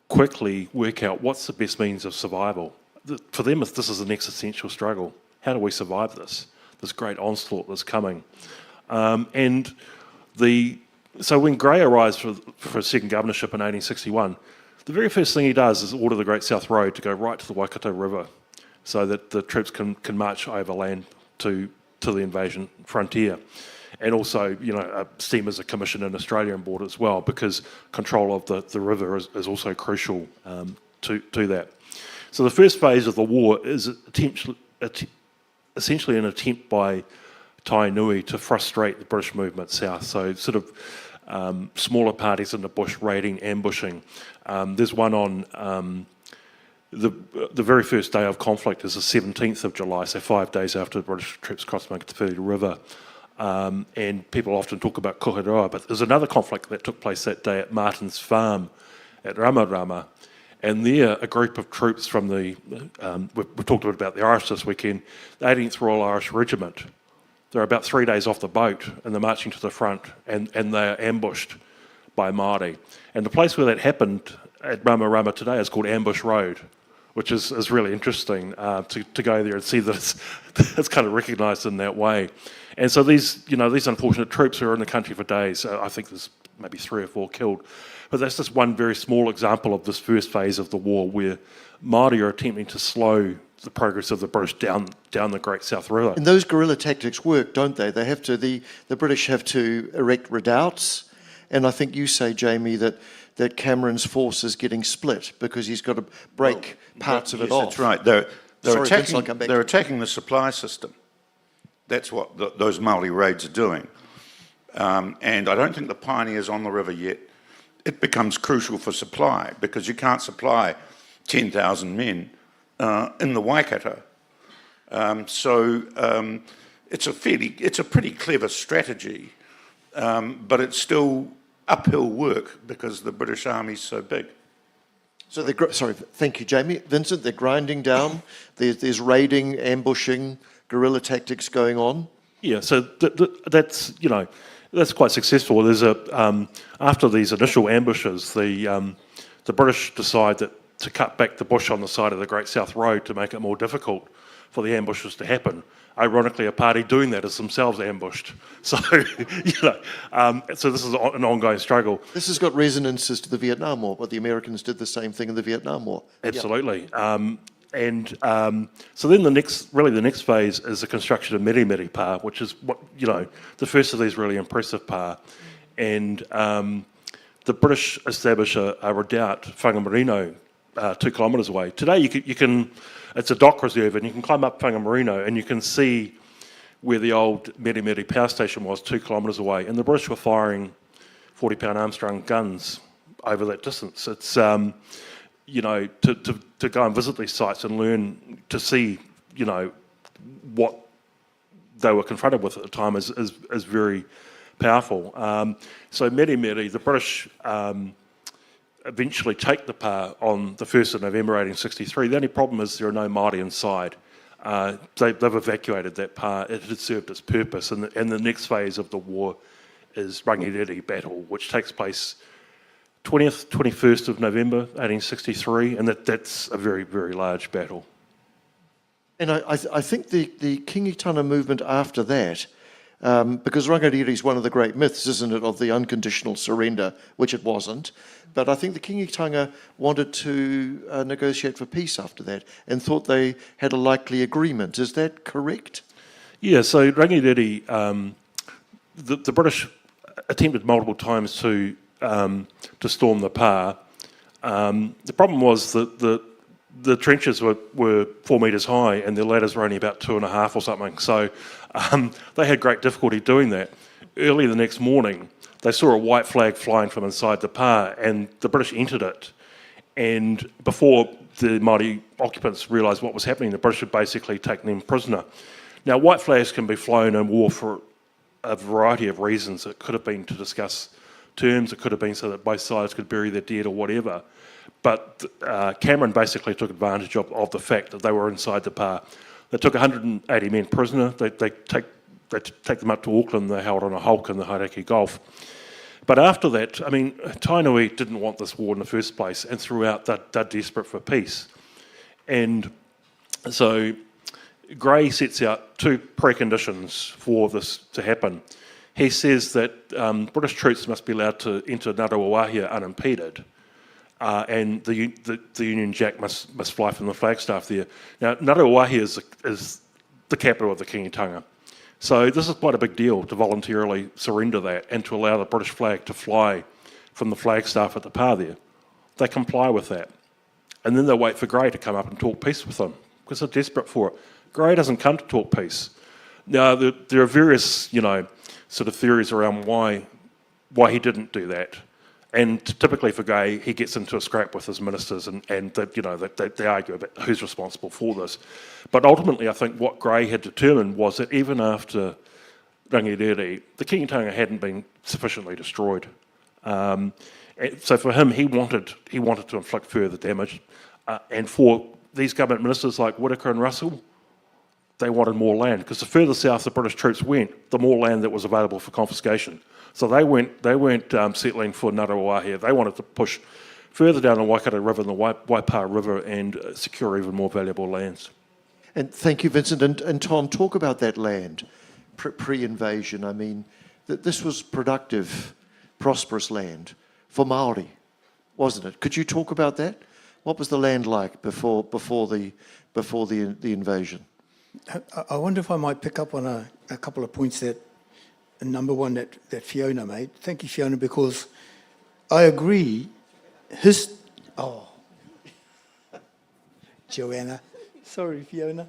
quickly work out what's the best means of survival. For them, this is an existential struggle. How do we survive this great onslaught that's coming? So when Grey arrives for a second governorship in 1861, the very first thing he does is order the Great South Road to go right to the Waikato River so that the troops can march overland to the invasion frontier. And also, steamers are commissioned in Australia and board as well, because control of the river is also crucial to that. So the first phase of the war is essentially an attempt by Tainui to frustrate the British movement south. So sort of smaller parties in the bush raiding, ambushing. There's one on the very first day of conflict is the 17th of July, so 5 days after the British troops crossed the Ngāti River. And people often talk about kōrero, but there's another conflict that took place that day at Martin's Farm at Ramarama. And there, a group of troops from we talked a bit about the Irish this weekend, the 18th Royal Irish Regiment. They're about 3 days off the boat and they're marching to the front and they're ambushed by Māori. And the place where that happened at Ramarama today is called Ambush Road, which is really interesting to go there and see that it's kind of recognised in that way. And so these unfortunate troops who are in the country for days, I think there's maybe 3 or 4 killed. But that's just one very small example of this first phase of the war where Māori are attempting to slow the progress of the British down the Great South River. And those guerrilla tactics work, don't they? They have to, the British have to erect redoubts, and I think you say, Jamie, that Cameron's force is getting split because he's got to break parts of it off. That's right. They're Vince, I'll come back they're to attacking the supply system. That's what those Māori raids are doing. And I don't think the Pioneer's on the river yet. It becomes crucial for supply because you can't supply 10,000 men in the Waikato. It's a pretty clever strategy, but it's still uphill work because the British Army's so big. So thank you, Jamie. Vincent, they're grinding down. There's raiding, ambushing, guerrilla tactics going on. Yeah, so that's quite successful. There's after these initial ambushes, the British decide to cut back the bush on the side of the Great South Road to make it more difficult for the ambushes to happen. Ironically, a party doing that is themselves ambushed. So, so this is an ongoing struggle. This has got resonances to the Vietnam War, but the Americans did the same thing in the Vietnam War. Absolutely. Yep. So then the next phase is the construction of Mere Pa, which is the first of these really impressive pa. And the British establish a redoubt, Whangamarino, 2 kilometres away. Today you can it's a dock reserve, and you can climb up Whangamarino and you can see where the old Mere power station was 2 kilometres away. And the British were firing 40-pound Armstrong guns over that distance. It's to go and visit these sites and learn to see what they were confronted with at the time is very powerful. So Mere, the British eventually take the pa on the 1st of November 1863. The only problem is there are no Māori inside. They've evacuated that pa. It had served its purpose, and the next phase of the war is Rangiriri battle, which takes place 20th, 21st of November 1863, and that's a very, very large battle. And I think the Kingitanga movement after that, because Rangiriri is one of the great myths, isn't it, of the unconditional surrender, which it wasn't. But I think the Kingitanga wanted to negotiate for peace after that and thought they had a likely agreement. Is that correct? Yeah, so Rangiriri, the British attempted multiple times to storm the pa. The problem was that the trenches were 4 metres high and the ladders were only about 2.5 or something. So they had great difficulty doing that. Early the next morning, they saw a white flag flying from inside the pa, and the British entered it. And before the Māori occupants realised what was happening, the British had basically taken them prisoner. Now, white flags can be flown in war for a variety of reasons. It could have been to discuss terms, it could have been so that both sides could bury their dead or whatever. But Cameron basically took advantage of the fact that they were inside the pa. They took 180 men prisoner. They take them up to Auckland. They held on a hulk in the Hauraki Gulf. But after that, I mean, Tainui didn't want this war in the first place, and throughout they're desperate for peace. And so Gray sets out 2 preconditions for this to happen. He says that British troops must be allowed to enter Ngāti unimpeded, and the Union Jack must fly from the flagstaff there. Now, Ngāti is the capital of the Kingitanga. So this is quite a big deal to voluntarily surrender that and to allow the British flag to fly from the flagstaff at the pa there. They comply with that. And then they wait for Gray to come up and talk peace with them because they're desperate for it. Gray doesn't come to talk peace. Now, there are various, sort of theories around why he didn't do that. And typically for Gray, he gets into a scrap with his ministers and they argue about who's responsible for this. But ultimately, I think what Gray had determined was that even after Rangiriri, the Kingitanga hadn't been sufficiently destroyed. So for him, he wanted to inflict further damage. And for these government ministers like Whitaker and Russell, they wanted more land, because the further south the British troops went, the more land that was available for confiscation. So they weren't settling for Ngāti. They wanted to push further down the Waikato River and the Waipa River and secure even more valuable lands. And thank you, Vincent. And Tom, talk about that land pre-invasion. I mean, this was productive prosperous land for Māori, wasn't it? Could you talk about that? What was the land like before the invasion? I wonder if I might pick up on a couple of points that, number one, that Fiona made. Thank you, Fiona, because I agree. Joanna. Sorry, Fiona.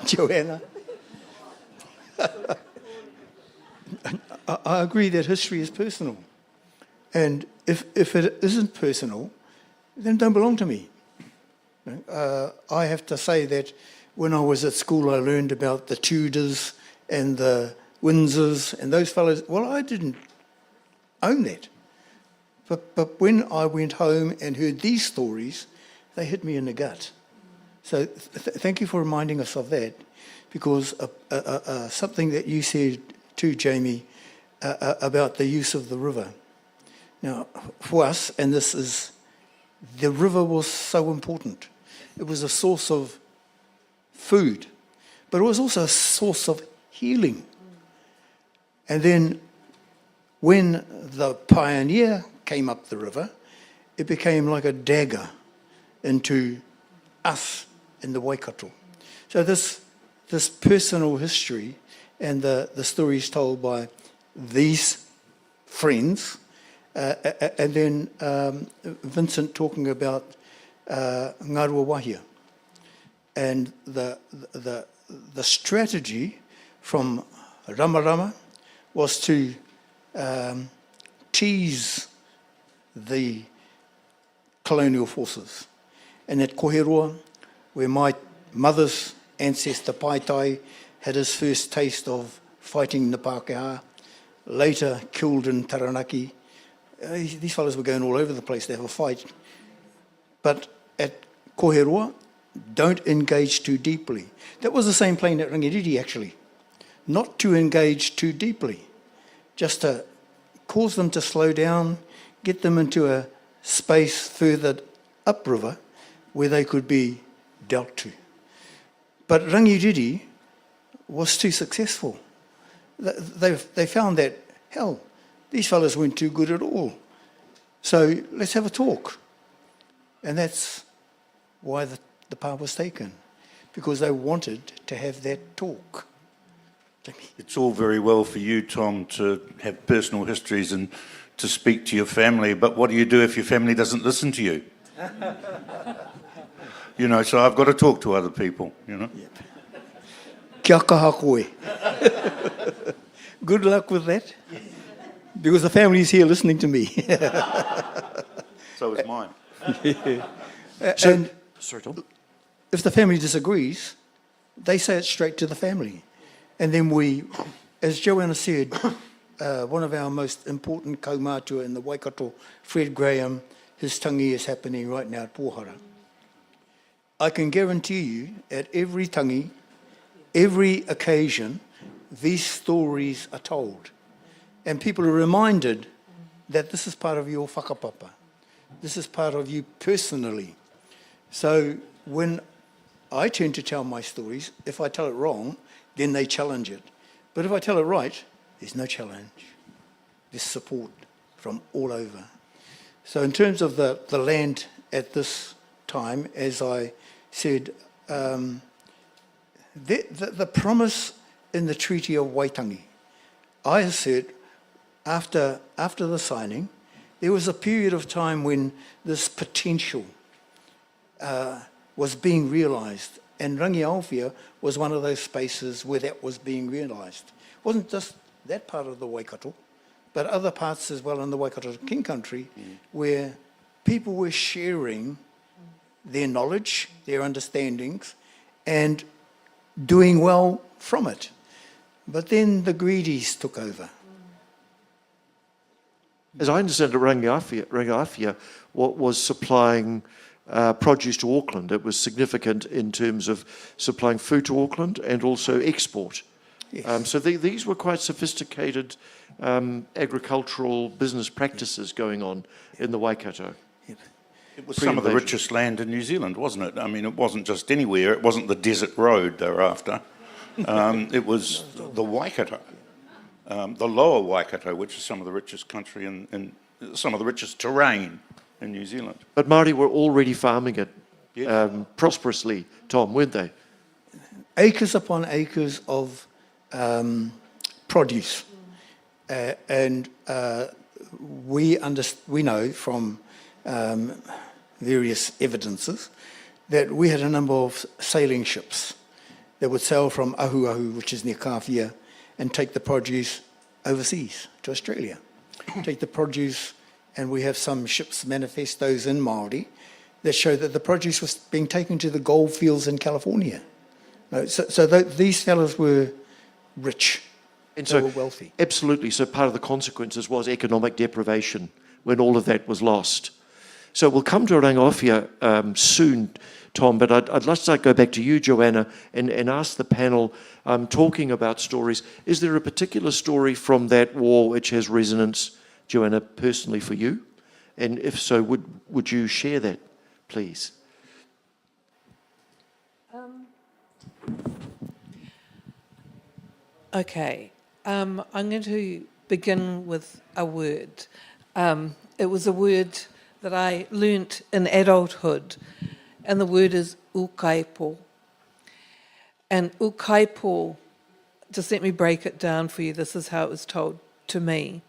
Joanna. I agree that history is personal. And if it isn't personal, then it don't belong to me. I have to say that when I was at school, I learned about the Tudors and the Windsors and those fellows. Well, I didn't own that. But when I went home and heard these stories, they hit me in the gut. So thank you for reminding us of that, because something that you said too, Jamie, about the use of the river. Now, for us, and this is, the river was so important. It was a source of food, but it was also a source of healing. And then when the pioneer came up the river, it became like a dagger into us in the Waikato. So this personal history and the stories told by these friends, and then Vincent talking about Ngārua Wahia, and the strategy from Ramarama was to tease the colonial forces. And at Kōrero, where my mother's ancestor Paitai had his first taste of fighting the Pākehā, later killed in Taranaki. These fellows were going all over the place to have a fight. But at Kōrero, don't engage too deeply. That was the same plan at Rangiriri, actually. Not to engage too deeply, just to cause them to slow down, get them into a space further upriver where they could be dealt to. But Rangiriri was too successful. They found that, hell, these fellows weren't too good at all. So let's have a talk. And that's why the pā was taken, because they wanted to have that talk. It's all very well for you, Tom, to have personal histories and to speak to your family, but what do you do if your family doesn't listen to you? You know, so I've got to talk to other people, you know. Yep. Kia kaha koe. Good luck with that, because the family's here listening to me. So is mine. And Sorry, Tom. if the family disagrees, they say it straight to the family. And then we, as Joanna said, one of our most important kaumātua in the Waikato, Fred Graham, his tangi is happening right now at Pohara. I can guarantee you, at every tangi, every occasion, these stories are told. And people are reminded that this is part of your whakapapa. This is part of you personally. So when I turn to tell my stories, if I tell it wrong, then they challenge it. But if I tell it right, there's no challenge. There's support from all over. So in terms of the land at this time, as I said, the promise in the Treaty of Waitangi, I assert, after the signing, there was a period of time when this potential was being realised, and Rangiaowhia was one of those spaces where that was being realised. It wasn't just that part of the Waikato, but other parts as well in the Waikato King Country, where people were sharing their knowledge, their understandings, and doing well from it. But then the greedies took over. As I understand it, Rangiaowhia was supplying produce to Auckland. It was significant in terms of supplying food to Auckland and also export. Yes. So these were quite sophisticated agricultural business practices going on in the Waikato. Yep. It was some of the richest land in New Zealand, wasn't it? I mean, it wasn't just anywhere. It wasn't the desert road they were after. It was the Waikato. the lower Waikato, which is some of the richest country and some of the richest terrain in New Zealand. But Māori were already farming it Yes. prosperously, Tom, weren't they? Acres upon acres of produce. And we know from various evidences that we had a number of sailing ships that would sail from Ahuahu, which is near Kawhia, and take the produce overseas to Australia. Take the produce, and we have some ships manifestos in Māori that show that the produce was being taken to the gold fields in California. These fellas were rich. And They were wealthy. Absolutely. So part of the consequences was economic deprivation when all of that was lost. So we'll come to Rangaofia soon, Tom, but I'd like to go back to you, Joanna, and ask the panel, talking about stories, is there a particular story from that war which has resonance, Joanna, personally for you? And if so, would you share that, please? Okay. I'm going to begin with a word. It was a word that I learnt in adulthood, and the word is ukaipo. And ukaipo, just let me break it down for you. This is how it was told to me.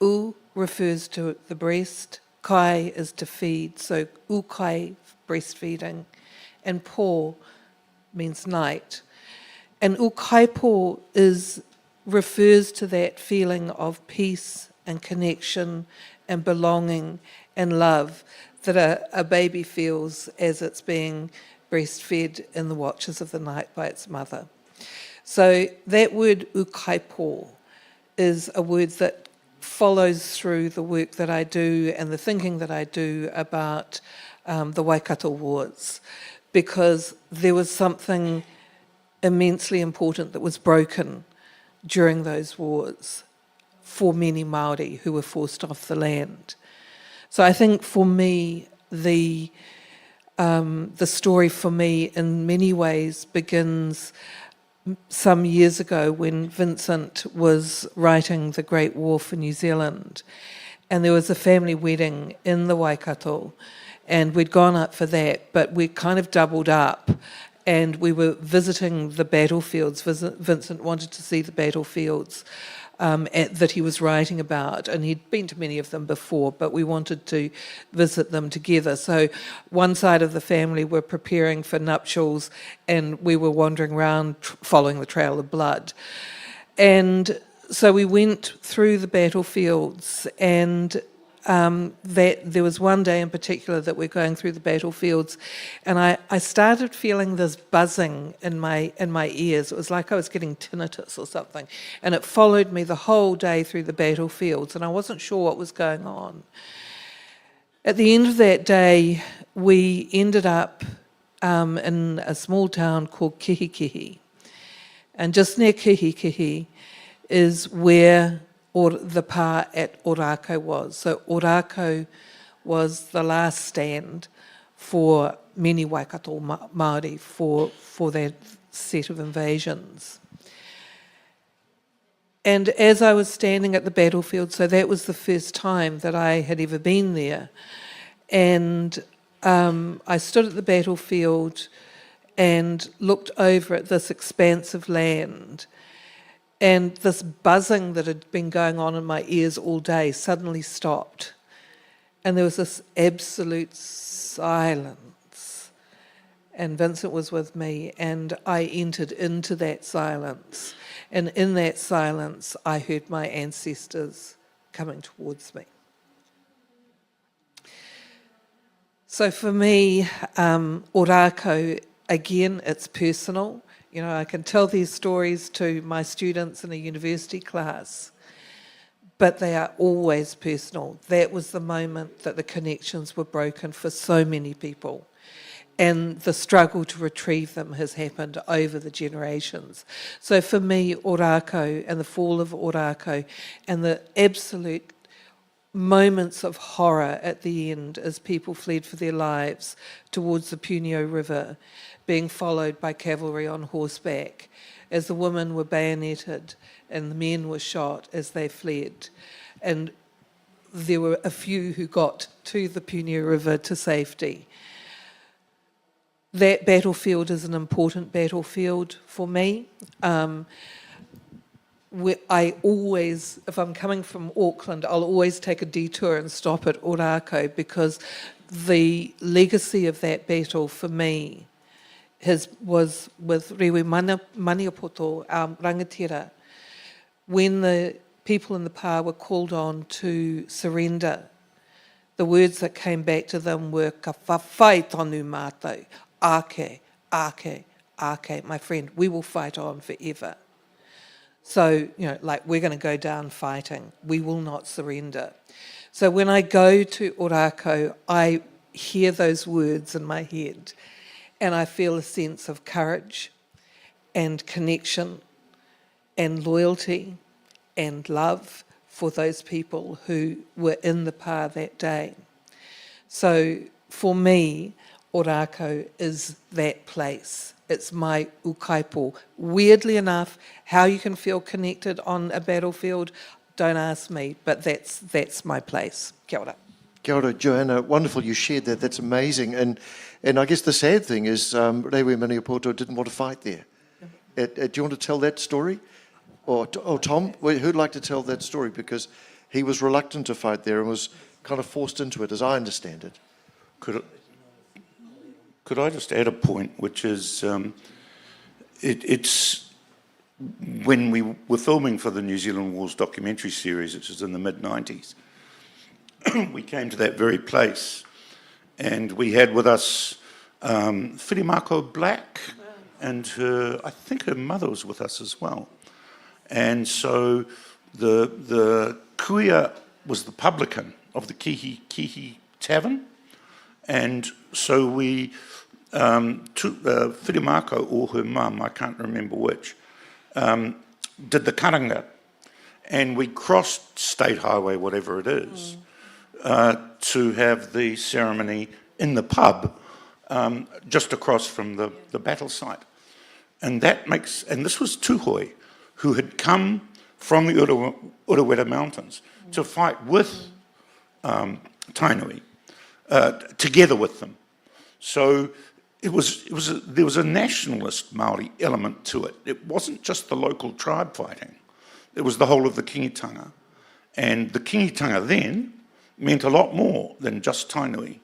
U refers to the breast, kai is to feed, so ukai, breastfeeding, and po means night. And ukaipo refers to that feeling of peace and connection and belonging and love that a baby feels as it's being breastfed in the watches of the night by its mother. So that word ukaipo is a word that follows through the work that I do and the thinking that I do about the Waikato Wars, because there was something immensely important that was broken during those wars for many Māori who were forced off the land. So I think for me, the story for me in many ways begins some years ago when Vincent was writing The Great War for New Zealand, and there was a family wedding in the Waikato, and we'd gone up for that, but we kind of doubled up. And we were visiting the battlefields. Vincent wanted to see the battlefields that he was writing about, and he'd been to many of them before, but we wanted to visit them together. So one side of the family were preparing for nuptials, and we were wandering around following the trail of blood. And so we went through the battlefields, and there was one day in particular that we're going through the battlefields, and I started feeling this buzzing in my ears. It was like I was getting tinnitus or something, and it followed me the whole day through the battlefields, and I wasn't sure what was going on. At the end of that day, we ended up in a small town called Kihikihi, and just near Kihikihi is where the pa at Orako was. So Orako was the last stand for many Waikato Māori for that set of invasions. And as I was standing at the battlefield, so that was the first time that I had ever been there, and I stood at the battlefield and looked over at this expanse of land. And this buzzing that had been going on in my ears all day suddenly stopped. And there was this absolute silence. And Vincent was with me, and I entered into that silence. And in that silence, I heard my ancestors coming towards me. So for me, Orako, again, it's personal. You know, I can tell these stories to my students in a university class, but they are always personal. That was the moment that the connections were broken for so many people, and the struggle to retrieve them has happened over the generations. So for me, Orako and the fall of Orako and the absolute moments of horror at the end as people fled for their lives towards the Punio River, being followed by cavalry on horseback, as the women were bayoneted and the men were shot as they fled. And there were a few who got to the Punia River to safety. That battlefield is an important battlefield for me. I always, if I'm coming from Auckland, I'll always take a detour and stop at Ōrākau, because the legacy of that battle for me was with Rewe Maniapoto, our rangatira, when the people in the pā were called on to surrender. The words that came back to them were ka whawhai tonu mātou, ake, ake, ake. My friend, we will fight on forever. So, like, we're going to go down fighting. We will not surrender. So when I go to Ōrākau, I hear those words in my head and I feel a sense of courage and connection and loyalty and love for those people who were in the pā that day. So for me, Ōrākau is that place. It's my ukaipo. Weirdly enough, how you can feel connected on a battlefield, don't ask me, but that's my place. Kia ora. Kia ora, Joanna. Wonderful you shared that. That's amazing. And I guess the sad thing is Rewe Maniapoto didn't want to fight there. Do you want to tell that story? Or Tom, who'd like to tell that story? Because he was reluctant to fight there and was kind of forced into it, as I understand it. Could I just add a point, which is it's when we were filming for the New Zealand Wars documentary series, which was in the mid-90s, we came to that very place and we had with us Whirimako Black, and I think her mother was with us as well. And so the kuia was the publican of the Kihi Tavern, and so we took Whirimako, or her mum, I can't remember which, did the karanga, and we crossed State Highway, whatever it is, to have the ceremony in the pub just across from the battle site. And this was Tuhoi, who had come from the Urewera Mountains to fight with Tainui, together with them. So there was a nationalist Māori element to it. It wasn't just the local tribe fighting. It was the whole of the kingitanga. And the kingitanga then meant a lot more than just Tainui.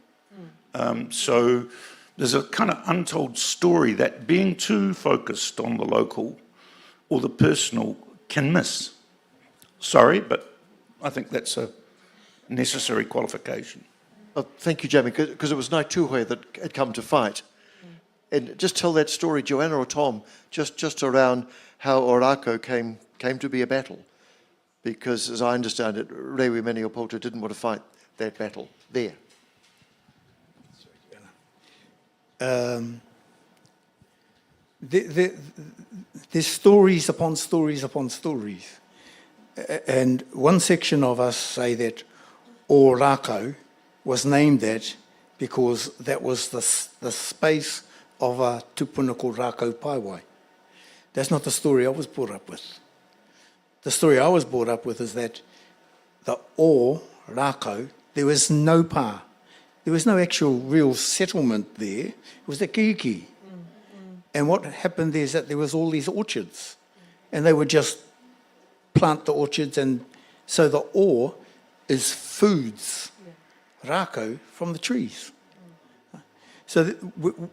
So there's a kind of untold story that being too focused on the local or the personal can miss. Sorry, but I think that's a necessary qualification. Thank you, Jamie, because it was Ngāi Tuhoi that had come to fight. And just tell that story, Joanna or Tom, just around how Ōrākau came to be a battle. Because, as I understand it, Rewe Maniapoto didn't want to fight that battle there. There's stories upon stories upon stories. And one section of us say that Ōrākau was named that because that was the space of a tupuna called Rākau Paiwai. That's not the story I was brought up with. The story I was brought up with is that the Rākau, there was no pā. There was no actual real settlement there. It was the kiki. And what happened there is that there was all these orchards. And they would just plant the orchards, and so the ore is foods, rākau, from the trees. So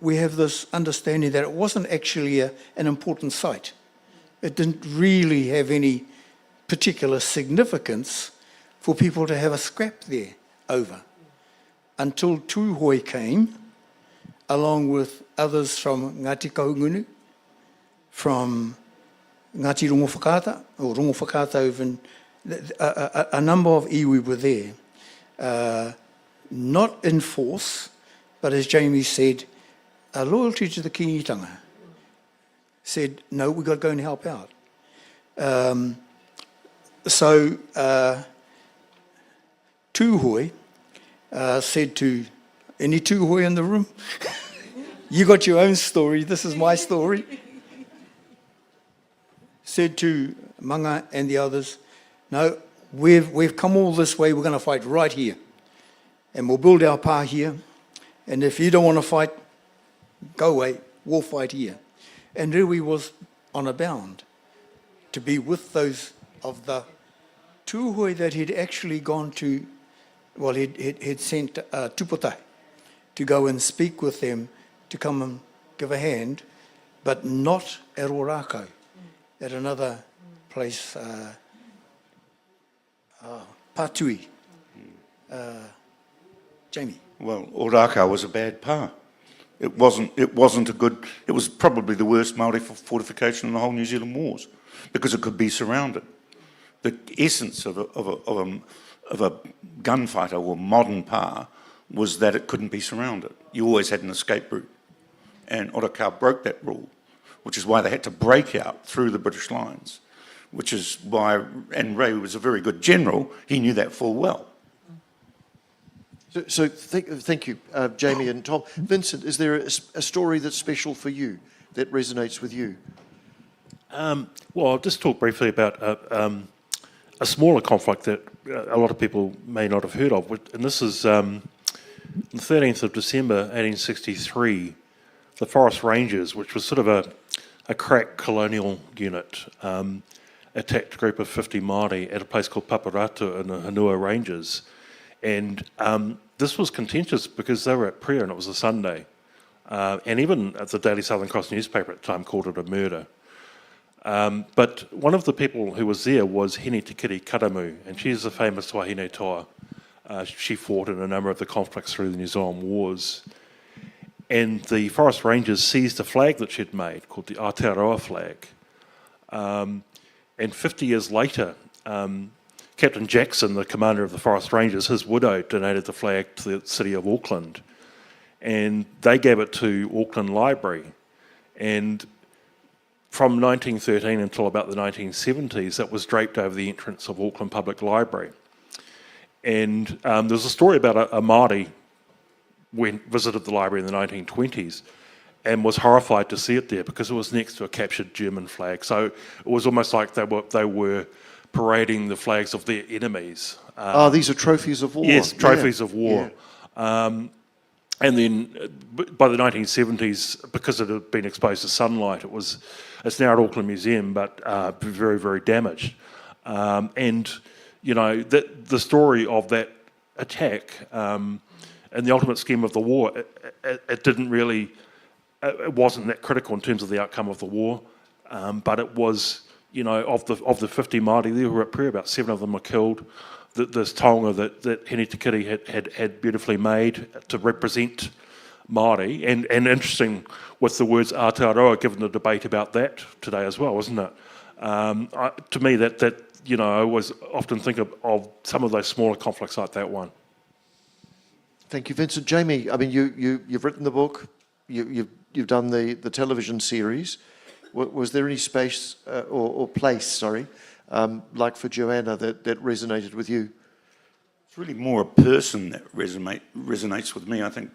we have this understanding that it wasn't actually an important site. It didn't really have any particular significance for people to have a scrap there over, until Tuhoi came, along with others from Ngāti Kahungunu, from Ngāti Rongowhakata, or Rongowhakata even, a number of iwi were there. Not in force, but as Jamie said, a loyalty to the kingitanga. Said, no, we've got to go and help out. So Tuhoi said to, any Tuhoi in the room? You got your own story, this is my story. Said to Manga and the others, no, we've come all this way, we're going to fight right here. And we'll build our pā here. And if you don't want to fight, go away, we'll fight here. And Rewi was on a bound to be with those of the tūhoi that he'd actually gone to, well, he'd sent tuputai to go and speak with them, to come and give a hand, but not at Ōrākau, at another place, Pātui. Jamie. Well, Ōrākau was a bad pā. It wasn't a good, it was probably the worst Māori fortification in the whole New Zealand wars, because it could be surrounded. The essence of a gunfighter or modern pā was that it couldn't be surrounded. You always had an escape route. And Ōrākau broke that rule, which is why they had to break out through the British lines, which is why, and Ray was a very good general, he knew that full well. So thank you, Jamie and Tom. Vincent, is there a story that's special for you, that resonates with you? Well, I'll just talk briefly about a smaller conflict that a lot of people may not have heard of. And this is the 13th of December 1863, the Forest Rangers, which was sort of a crack colonial unit, attacked a group of 50 Māori at a place called Paparatu in the Hanua Ranges. And this was contentious because they were at prayer and it was a Sunday. And even the Daily Southern Cross newspaper at the time called it a murder. But one of the people who was there was Hene Te Kiri Karamu, and she's a famous wahine toa. She fought in a number of the conflicts through the New Zealand Wars. And the Forest Rangers seized a flag that she'd made called the Aotearoa flag. And 50 years later, Captain Jackson, the commander of the Forest Rangers, his widow donated the flag to the city of Auckland. And they gave it to Auckland Library. And from 1913 until about the 1970s, that was draped over the entrance of Auckland Public Library. And there's a story about a Māori visited the library in the 1920s and was horrified to see it there because it was next to a captured German flag. So it was almost like they were parading the flags of their enemies. These are trophies of war. Yes, trophies of war. Yeah. And then by the 1970s, because it had been exposed to sunlight, it's now at Auckland Museum, but very, very damaged. And, you know, the story of that attack and the ultimate scheme of the war, it didn't really, it wasn't that critical in terms of the outcome of the war, but it was, you know, of the 50 Māori there who were at prayer, about 7 of them were killed. This taonga that Hene Te Kiri had beautifully made to represent Māori, and interesting with the words Aotearoa, given the debate about that today as well, isn't it? To me, that you know, I always often think of some of those smaller conflicts like that one. Thank you, Vincent. Jamie, I mean, you've written the book, you've done the television series. Was there any space or place, sorry, like for Joanna, that resonated with you? It's really more a person that resonates with me. I think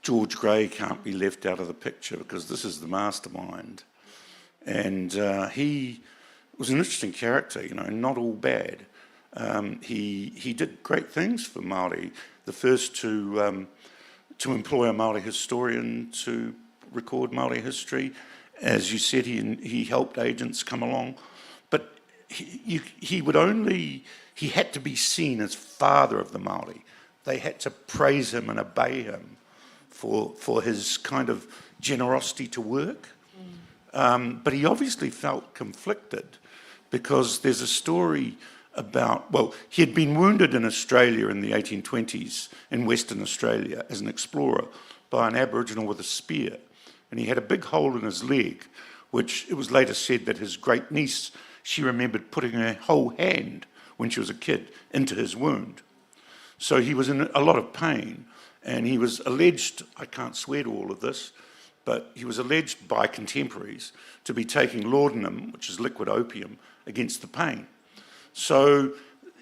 George Grey can't be left out of the picture because this is the mastermind. And he was an interesting character, you know, not all bad. He did great things for Māori, the first to employ a Māori historian to record Māori history. As you said, he helped agents come along. But he had to be seen as father of the Māori. They had to praise him and obey him for his kind of generosity to work. But he obviously felt conflicted because there's a story about, well, he had been wounded in Australia in the 1820s, in Western Australia, as an explorer by an Aboriginal with a spear. And he had a big hole in his leg, which it was later said that his great niece, she remembered putting her whole hand when she was a kid into his wound. So he was in a lot of pain, and he was alleged, I can't swear to all of this, but he was alleged by contemporaries to be taking laudanum, which is liquid opium, against the pain. So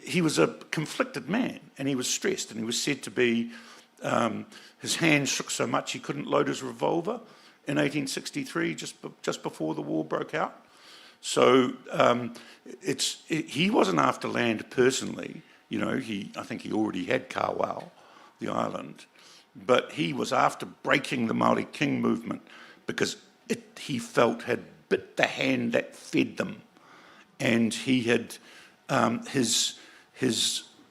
he was a conflicted man, and he was stressed, and he was said to be, his hand shook so much he couldn't load his revolver in 1863, just before the war broke out. So he wasn't after land personally. You know, I think he already had Kāwau, the island, but he was after breaking the Māori King movement because he felt had bit the hand that fed them, and he had his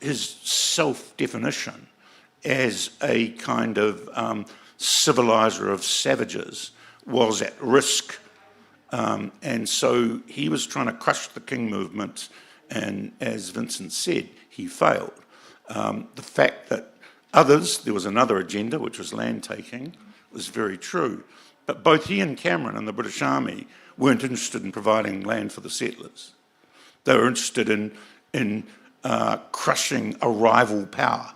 self-definition as a kind of civilizer of savages was at risk. And so he was trying to crush the King movement, and as Vincent said, he failed. The fact that there was another agenda, which was land taking, was very true. But both he and Cameron and the British Army weren't interested in providing land for the settlers. They were interested in crushing a rival power.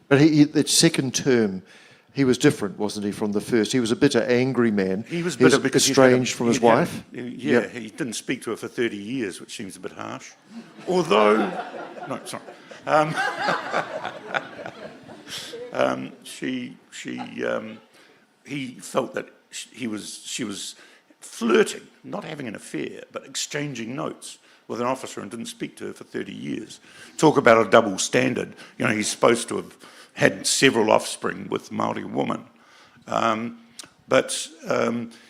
But that second term, he was different, wasn't he, from the first? He was a bitter, angry man. He was bitter because estranged from his wife. He didn't speak to her for 30 years, which seems a bit harsh. Although, no, sorry. He felt that she was flirting, not having an affair, but exchanging notes with an officer, and didn't speak to her for 30 years. Talk about a double standard. You know, he's supposed to have had several offspring with Māori woman. But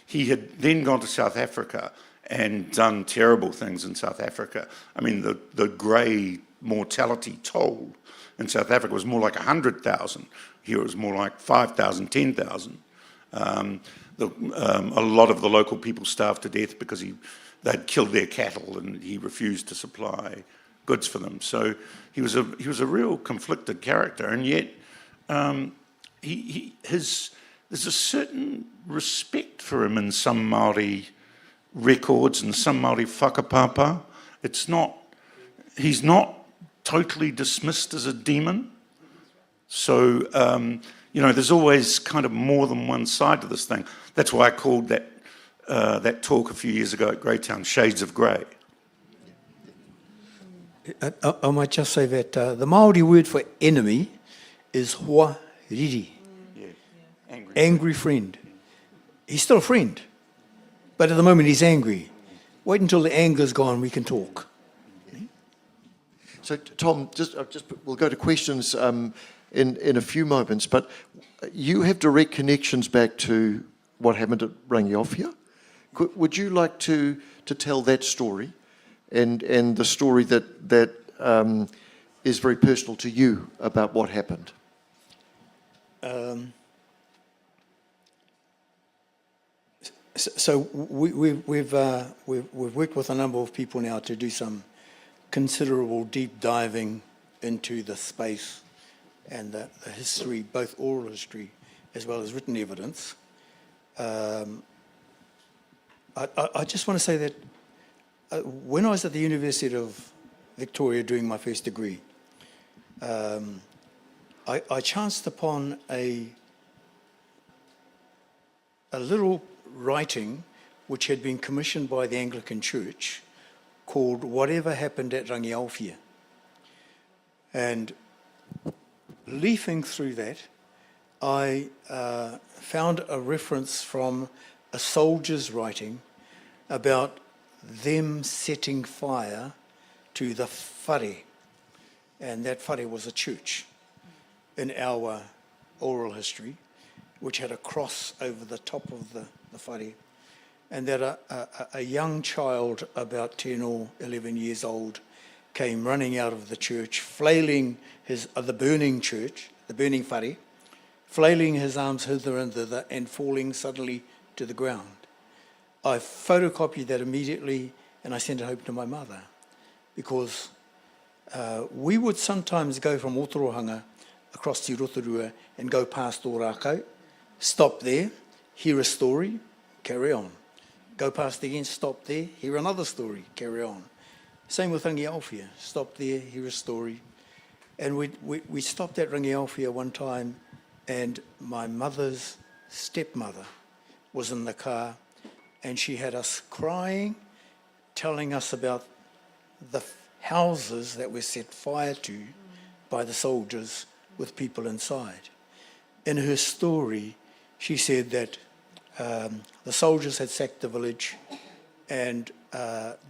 he had then gone to South Africa and done terrible things in South Africa. I mean, the grey mortality toll in South Africa was more like 100,000. Here it was more like 5,000, 10,000. A lot of the local people starved to death because they'd killed their cattle and he refused to supply goods for them. So he was a real conflicted character, and yet there's a certain respect for him in some Māori records and some Māori whakapapa. He's not totally dismissed as a demon. So, there's always kind of more than one side to this thing. That's why I called that talk a few years ago at Greytown, Shades of Grey. I might just say that the Māori word for enemy is hoa riri, angry friend. He's still a friend, but at the moment he's angry. Wait until the anger's gone, we can talk. So, Tom, we'll go to questions in a few moments, but you have direct connections back to what happened at Rangiaowhia. Would you like to tell that story and the story that is very personal to you about what happened? So we've worked with a number of people now to do some considerable deep diving into the space and the history, both oral history as well as written evidence. I just want to say that when I was at the University of Victoria doing my first degree, I chanced upon a little writing which had been commissioned by the Anglican Church called Whatever Happened at Rangiaowhia. And leafing through that, I found a reference from a soldier's writing about them setting fire to the whare, and that whare was a church in our oral history, which had a cross over the top of the whare, and that a young child about 10 or 11 years old came running out of the church, flailing the burning church, the burning whare, flailing his arms hither and thither and falling suddenly to the ground. I photocopied that immediately and I sent it home to my mother, because we would sometimes go from Otorohanga across to Rotorua and go past Ōrākau, stop there, hear a story, carry on. Go past again, stop there, hear another story, carry on. Same with Rangiaowhia, stop there, hear a story. And we stopped at Rangiaowhia one time, and my mother's stepmother was in the car, and she had us crying, telling us about the houses that were set fire to by the soldiers with people inside. In her story, she said that the soldiers had sacked the village and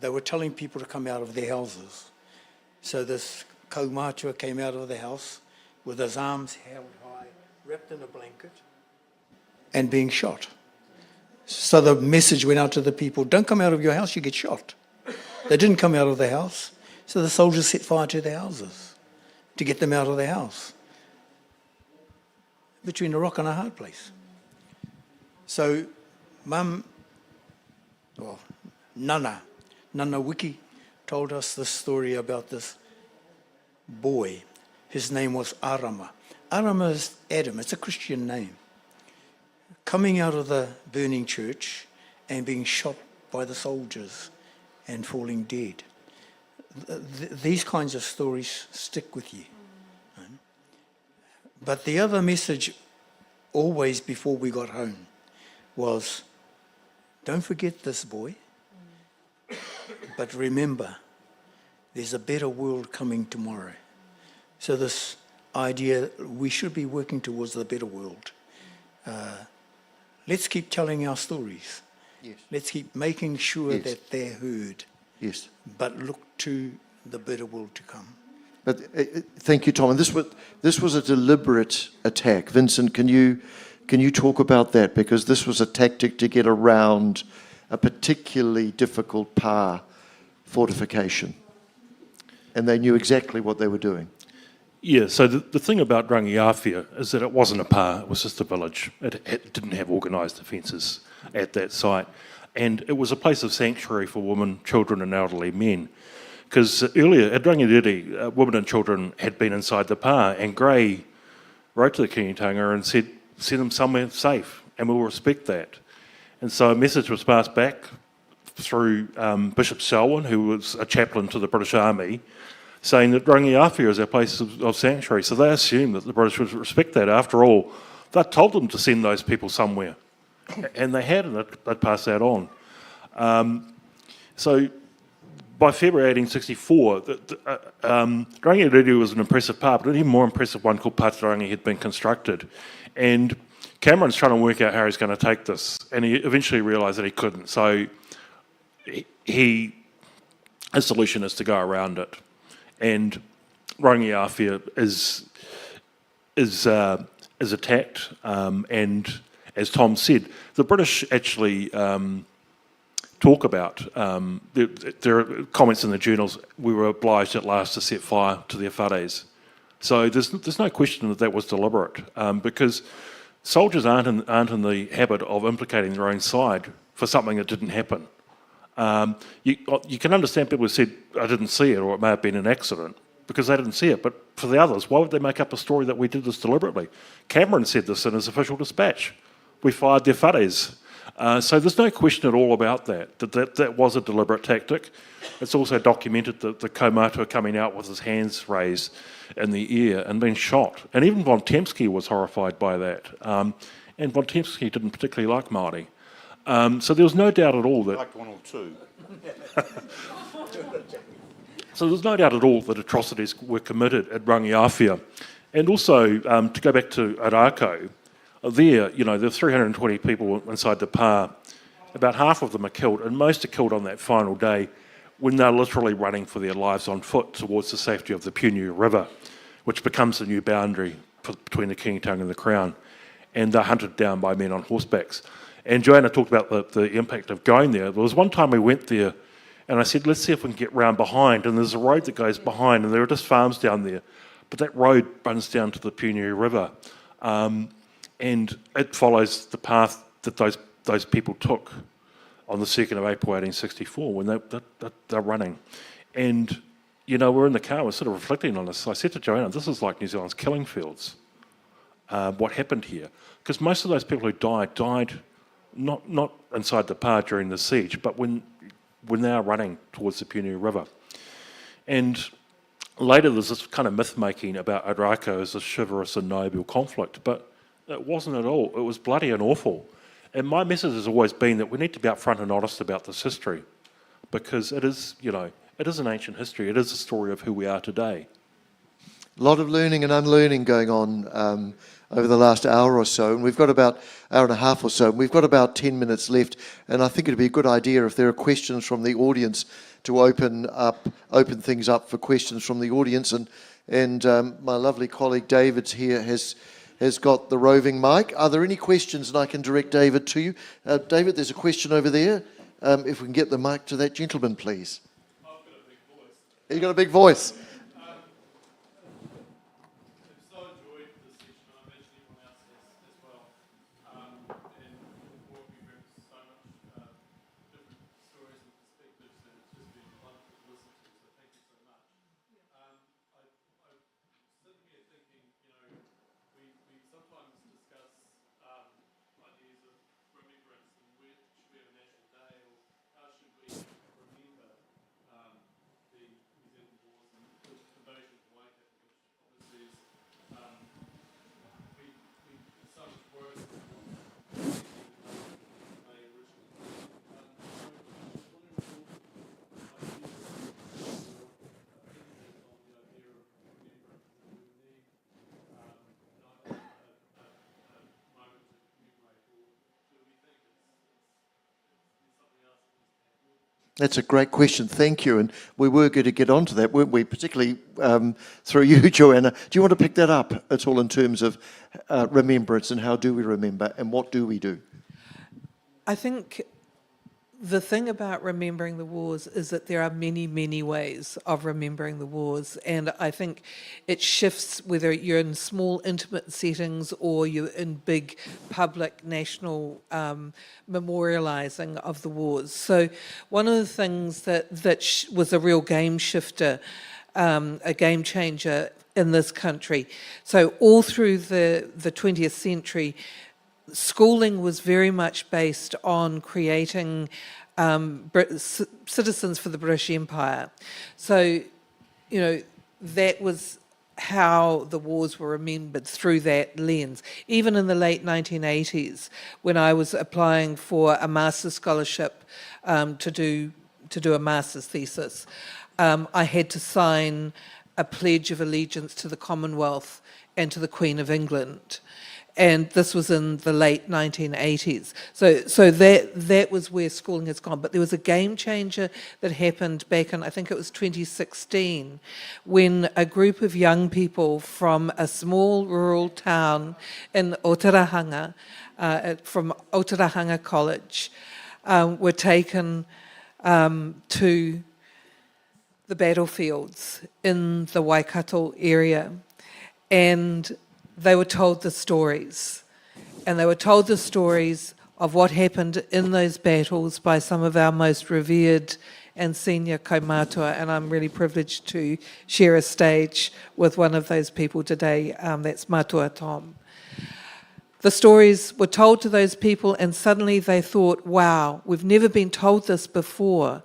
they were telling people to come out of their houses. So this kaumātua came out of the house with his arms held high, wrapped in a blanket, and being shot. So the message went out to the people, don't come out of your house, you get shot. They didn't come out of the house, so the soldiers set fire to their houses to get them out of their house. Between a rock and a hard place. So Nana Wiki told us this story about this boy. His name was Arama. Arama is Adam, it's a Christian name. Coming out of the burning church and being shot by the soldiers and falling dead. These kinds of stories stick with you. But the other message, always before we got home, was, don't forget this boy, but remember, there's a better world coming tomorrow. So this idea, we should be working towards the better world. Let's keep telling our stories. Yes. Let's keep making sure Yes. that they're heard. Yes. But look to the better world to come. But thank you, Tom. And this was a deliberate attack. Vincent, can you talk about that? Because this was a tactic to get around a particularly difficult pa fortification. And they knew exactly what they were doing. Yeah, so the thing about Rangiawhia is that it wasn't a pa, it was just a village. It didn't have organised defences at that site. And it was a place of sanctuary for women, children and elderly men. Because earlier at Rangiriri, women and children had been inside the pa, and Gray wrote to the Kingitanga and said, send them somewhere safe, and we'll respect that. And so a message was passed back through Bishop Selwyn, who was a chaplain to the British Army, saying that Rangiawhia is our place of sanctuary. So they assumed that the British would respect that. After all, they told them to send those people somewhere. And they had, and they'd pass that on. So by February 1864, Rangiawhia was an impressive part, but an even more impressive one called Patarangi had been constructed. And Cameron's trying to work out how he's going to take this, and he eventually realised that he couldn't. So his solution is to go around it. And Rangiawhia is attacked, and as Tom said, the British actually talk about, there are comments in the journals, we were obliged at last to set fire to their whares. So there's no question that was deliberate, because soldiers aren't in the habit of implicating their own side for something that didn't happen. You can understand people who said, I didn't see it, or it may have been an accident, because they didn't see it. But for the others, why would they make up a story that we did this deliberately? Cameron said this in his official dispatch. We fired their whares. So there's no question at all about that was a deliberate tactic. It's also documented that the kaumātua coming out with his hands raised in the air and being shot. And even von Temsky was horrified by that. And von Temsky didn't particularly like Māori. So there was no doubt at all that... Like one or two. So there's no doubt at all that atrocities were committed at Rangiawhia. And also, to go back to Arako, there are 320 people inside the pa. About half of them are killed, and most are killed on that final day when they're literally running for their lives on foot towards the safety of the Puniu River, which becomes the new boundary between the Kingitanga and the Crown. And they're hunted down by men on horsebacks. And Joanna talked about the impact of going there. There was one time we went there, and I said, let's see if we can get round behind. And there's a road that goes behind, and there are just farms down there. But that road runs down to the Puniu River. And it follows the path that those people took on the 2nd of April 1864 when they're running. And, we're in the car, we're sort of reflecting on this. I said to Joanna, this is like New Zealand's killing fields, what happened here. Because most of those people who died not inside the pa during the siege, but when they are running towards the Puniu River. And later there's this kind of myth-making about Ōrākau as a chivalrous and noble conflict, but it wasn't at all. It was bloody and awful. And my message has always been that we need to be upfront and honest about this history, because it is an ancient history. It is a story of who we are today. A lot of learning and unlearning going on over the last hour or so, and we've got about hour and a half or so. We've got about 10 minutes left, and I think it'd be a good idea if there are questions from the audience to open things up for questions from the audience. And my lovely colleague David here has got the roving mic. Are there any questions? And I can direct David to you. David, there's a question over there. If we can get the mic to that gentleman, please. I've got a big voice. You got a big voice. That's a great question, thank you. And we were going to get onto that, weren't we? Particularly through you, Joanna. Do you want to pick that up at all in terms of remembrance and how do we remember and what do we do? I think the thing about remembering the wars is that there are many, many ways of remembering the wars, and I think it shifts whether you're in small, intimate settings or you're in big, public, national memorialising of the wars. So one of the things that was a real game shifter, a game changer in this country, so all through the 20th century, schooling was very much based on creating citizens for the British Empire. So, you know, that was how the wars were remembered, through that lens. Even in the late 1980s, when I was applying for a master's scholarship to do a master's thesis, I had to sign a pledge of allegiance to the Commonwealth and to the Queen of England. And this was in the late 1980s. So that was where schooling has gone. But there was a game changer that happened back in, I think it was 2016, when a group of young people from a small rural town in Otarahanga, from Otarahanga College, were taken to the battlefields in the Waikato area. And they were told the stories, and they were told the stories of what happened in those battles by some of our most revered and senior kaumātua, and I'm really privileged to share a stage with one of those people today, that's Matua Tom. The stories were told to those people, and suddenly they thought, wow, we've never been told this before.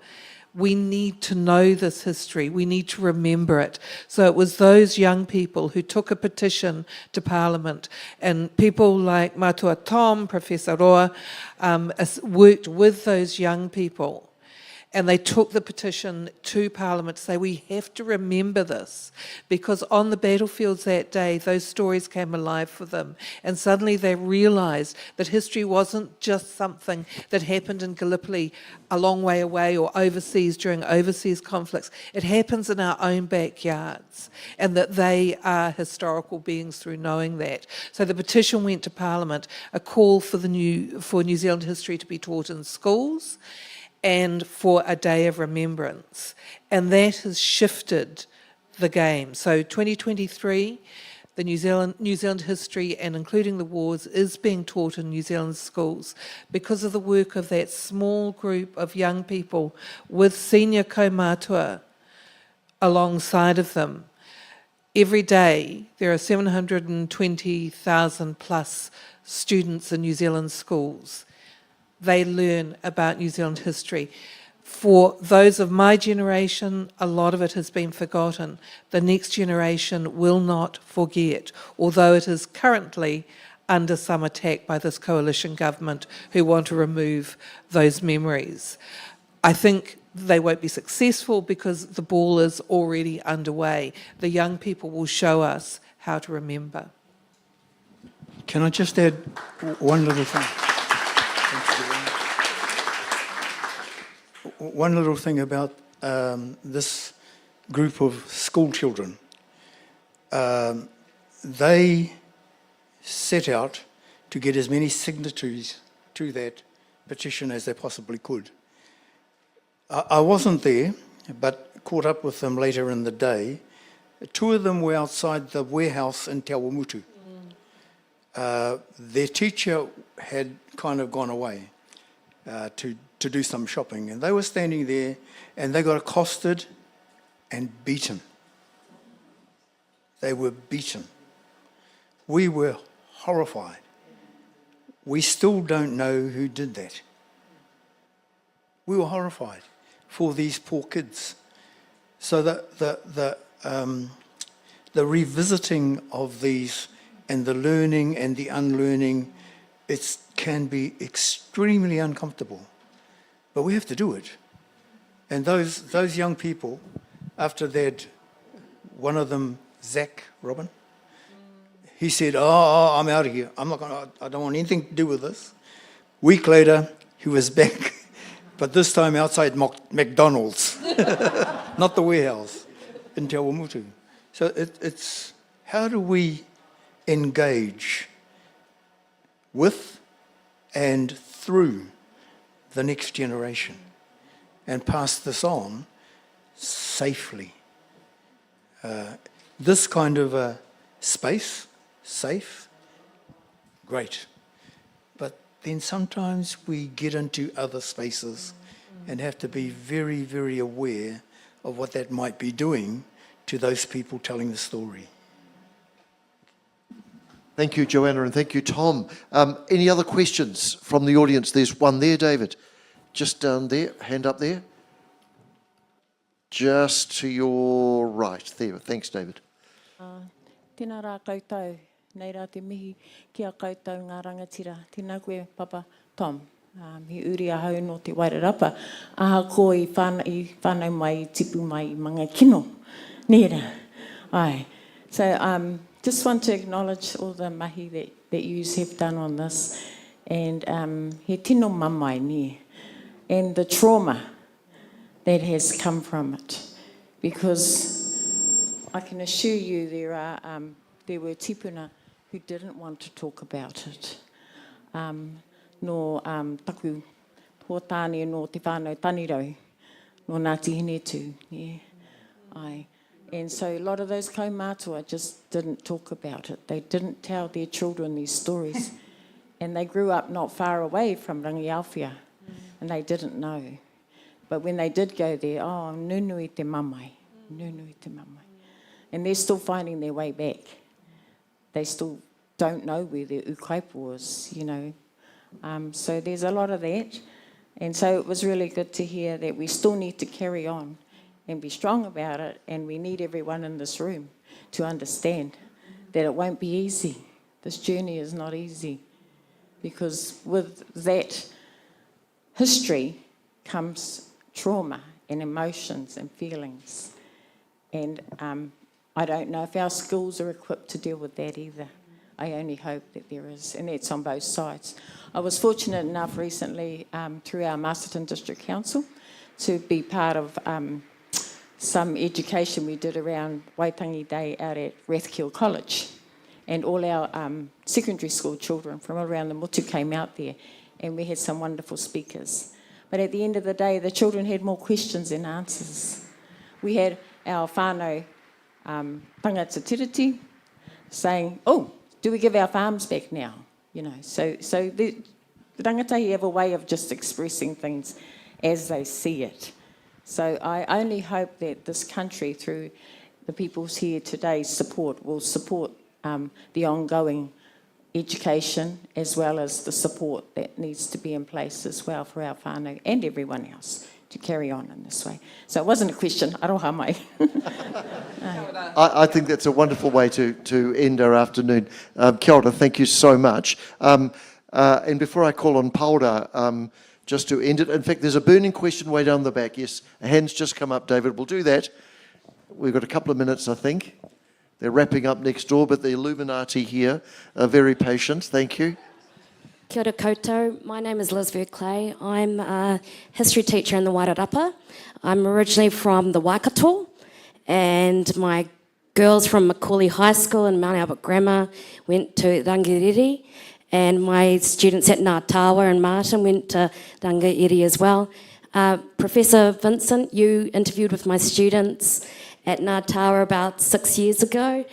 We need to know this history. We need to remember it. So it was those young people who took a petition to Parliament, and people like Matua Tom, Professor Roa, worked with those young people. And they took the petition to Parliament to say, we have to remember this, because on the battlefields that day, those stories came alive for them. And suddenly they realised that history wasn't just something that happened in Gallipoli a long way away or overseas during overseas conflicts. It happens in our own backyards, and that they are historical beings through knowing that. So the petition went to Parliament, a call for New Zealand history to be taught in schools, and for a day of remembrance. And that has shifted the game. So 2023, the New Zealand history, and including the wars, is being taught in New Zealand schools because of the work of that small group of young people with senior kaumātua alongside of them. Every day, there are 720,000 plus students in New Zealand schools. They learn about New Zealand history. For those of my generation, a lot of it has been forgotten. The next generation will not forget, although it is currently under some attack by this coalition government who want to remove those memories. I think they won't be successful because the ball is already underway. The young people will show us how to remember. Can I just add one little thing? One little thing about this group of school children. They set out to get as many signatories to that petition as they possibly could. I wasn't there, but caught up with them later in the day. Two of them were outside the warehouse in Te Awamutu. Their teacher had kind of gone away to do some shopping, and they were standing there, and they got accosted and beaten. They were beaten. We were horrified. We still don't know who did that. We were horrified for these poor kids. So the revisiting of these and the learning and the unlearning, it can be extremely uncomfortable. But we have to do it. And those young people, after that, one of them, Zach Robin, he said, oh, I'm out of here. I don't want anything to do with this. Week later, he was back, but this time outside McDonald's, not the warehouse, in Te Awamutu. So it's how do we engage with and through the next generation and pass this on safely. This kind of a space, safe, great. But then sometimes we get into other spaces and have to be very, very aware of what that might be doing to those people telling the story. Thank you, Joanna, and thank you, Tom. Any other questions from the audience? There's one there, David. Just down there, hand up there. Just to your right. There, thanks, David. Tēnā rā koutou, nei rā te mihi kia koutou ngā rangatira. Tēnā koe, Papa Tom. He uri ahau no te Wairarapa. Aha ko I whānau mai, I tipu mai, I manga kino. Nera. Ai. So, just want to acknowledge all the mahi that you have done on this. And he tino mamai ni. And the trauma that has come from it. Because I can assure you there were tipuna who didn't want to talk about it. No taku tōtāne no te whānau tanirau, no Ngāti Hinetu. Yeah. Ai. And so a lot of those kaumātua just didn't talk about it. They didn't tell their children these stories. And they grew up not far away from Rangiawhia, and they didn't know. But when they did go there, oh, nunui te mamai, nunui te mamai. And they're still finding their way back. They still don't know where their ukaipa was, you know. So there's a lot of that. And so it was really good to hear that we still need to carry on and be strong about it, and we need everyone in this room to understand that it won't be easy. This journey is not easy, because with that history comes trauma and emotions and feelings. And I don't know if our schools are equipped to deal with that either. I only hope that there is, and that's on both sides. I was fortunate enough recently through our Masterton District Council to be part of some education we did around Waitangi Day out at Rathkill College. And all our secondary school children from around the Motu came out there, and we had some wonderful speakers. But at the end of the day, the children had more questions than answers. We had our whānau tangata tiriti saying, oh, do we give our farms back now? You know, so the rangatahi have a way of just expressing things as they see it. So I only hope that this country, through the people's here today's support, will support the ongoing education as well as the support that needs to be in place as well for our whānau and everyone else to carry on in this way. So it wasn't a question, aroha mai. I think that's a wonderful way to end our afternoon. Kia ora, thank you so much. And before I call on Paora, just to end it. In fact, there's a burning question way down the back. Yes, a hand's just come up, David. We'll do that. We've got a couple of minutes, I think. They're wrapping up next door, but the Illuminati here are very patient. Thank you. Kia ora koutou. My name is Liz Verclay. I'm a history teacher in the Wairarapa. I'm originally from the Waikato, and my girls from Macaulay High School and Mount Albert Grammar went to Rangiriri, and my students at Ngātawa and Martin went to Rangiriri as well. Professor Vincent, you interviewed with my students at Ngātawa about 6 years ago,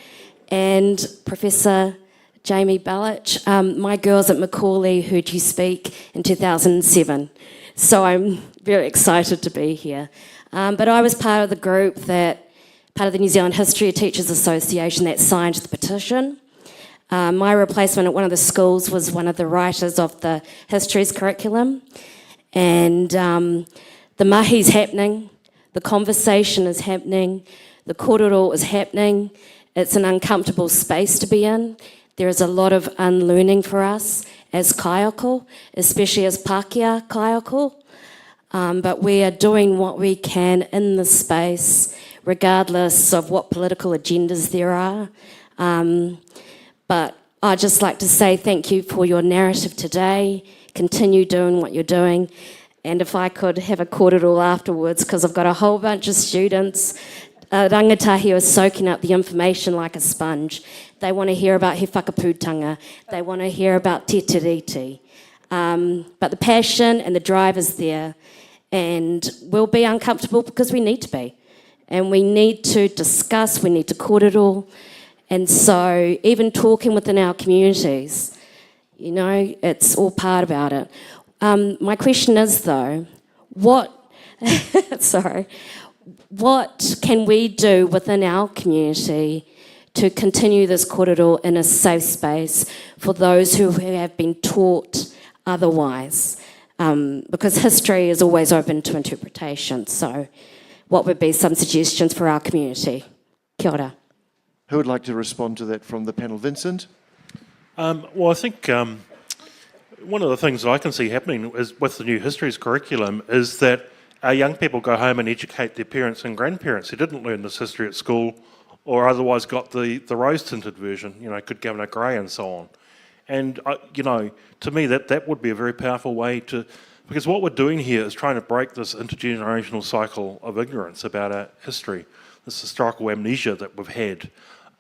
and Professor Jamie Belich, my girls at Macaulay heard you speak in 2007, so I'm very excited to be here. But I was part of the group part of the New Zealand History Teachers Association that signed the petition. My replacement at one of the schools was one of the writers of the Histories curriculum, and the mahi's happening, the conversation is happening, the kōrero is happening. It's an uncomfortable space to be in. There is a lot of unlearning for us as kaiako, especially as Pākehā kaiako, but we are doing what we can in the space, regardless of what political agendas there are. But I'd just like to say thank you for your narrative today. Continue doing what you're doing. And if I could have a kōrero afterwards, because I've got a whole bunch of students, rangatahi are soaking up the information like a sponge. They want to hear about he whakapūtanga. They want to hear about te tiriti. But the passion and the drive is there. And we'll be uncomfortable because we need to be. And we need to discuss, we need to kōrero. And so even talking within our communities, you know, it's all part about it. My question is, though, what can we do within our community to continue this kōrero in a safe space for those who have been taught otherwise? Because history is always open to interpretation. So what would be some suggestions for our community? Kia ora. Who would like to respond to that from the panel? Vincent? Well, I think one of the things that I can see happening is with the new histories curriculum is that our young people go home and educate their parents and grandparents who didn't learn this history at school or otherwise got the rose-tinted version, you know, could Governor Grey and so on. And, you know, to me that would be a very powerful way to... Because what we're doing here is trying to break this intergenerational cycle of ignorance about our history, this historical amnesia that we've had,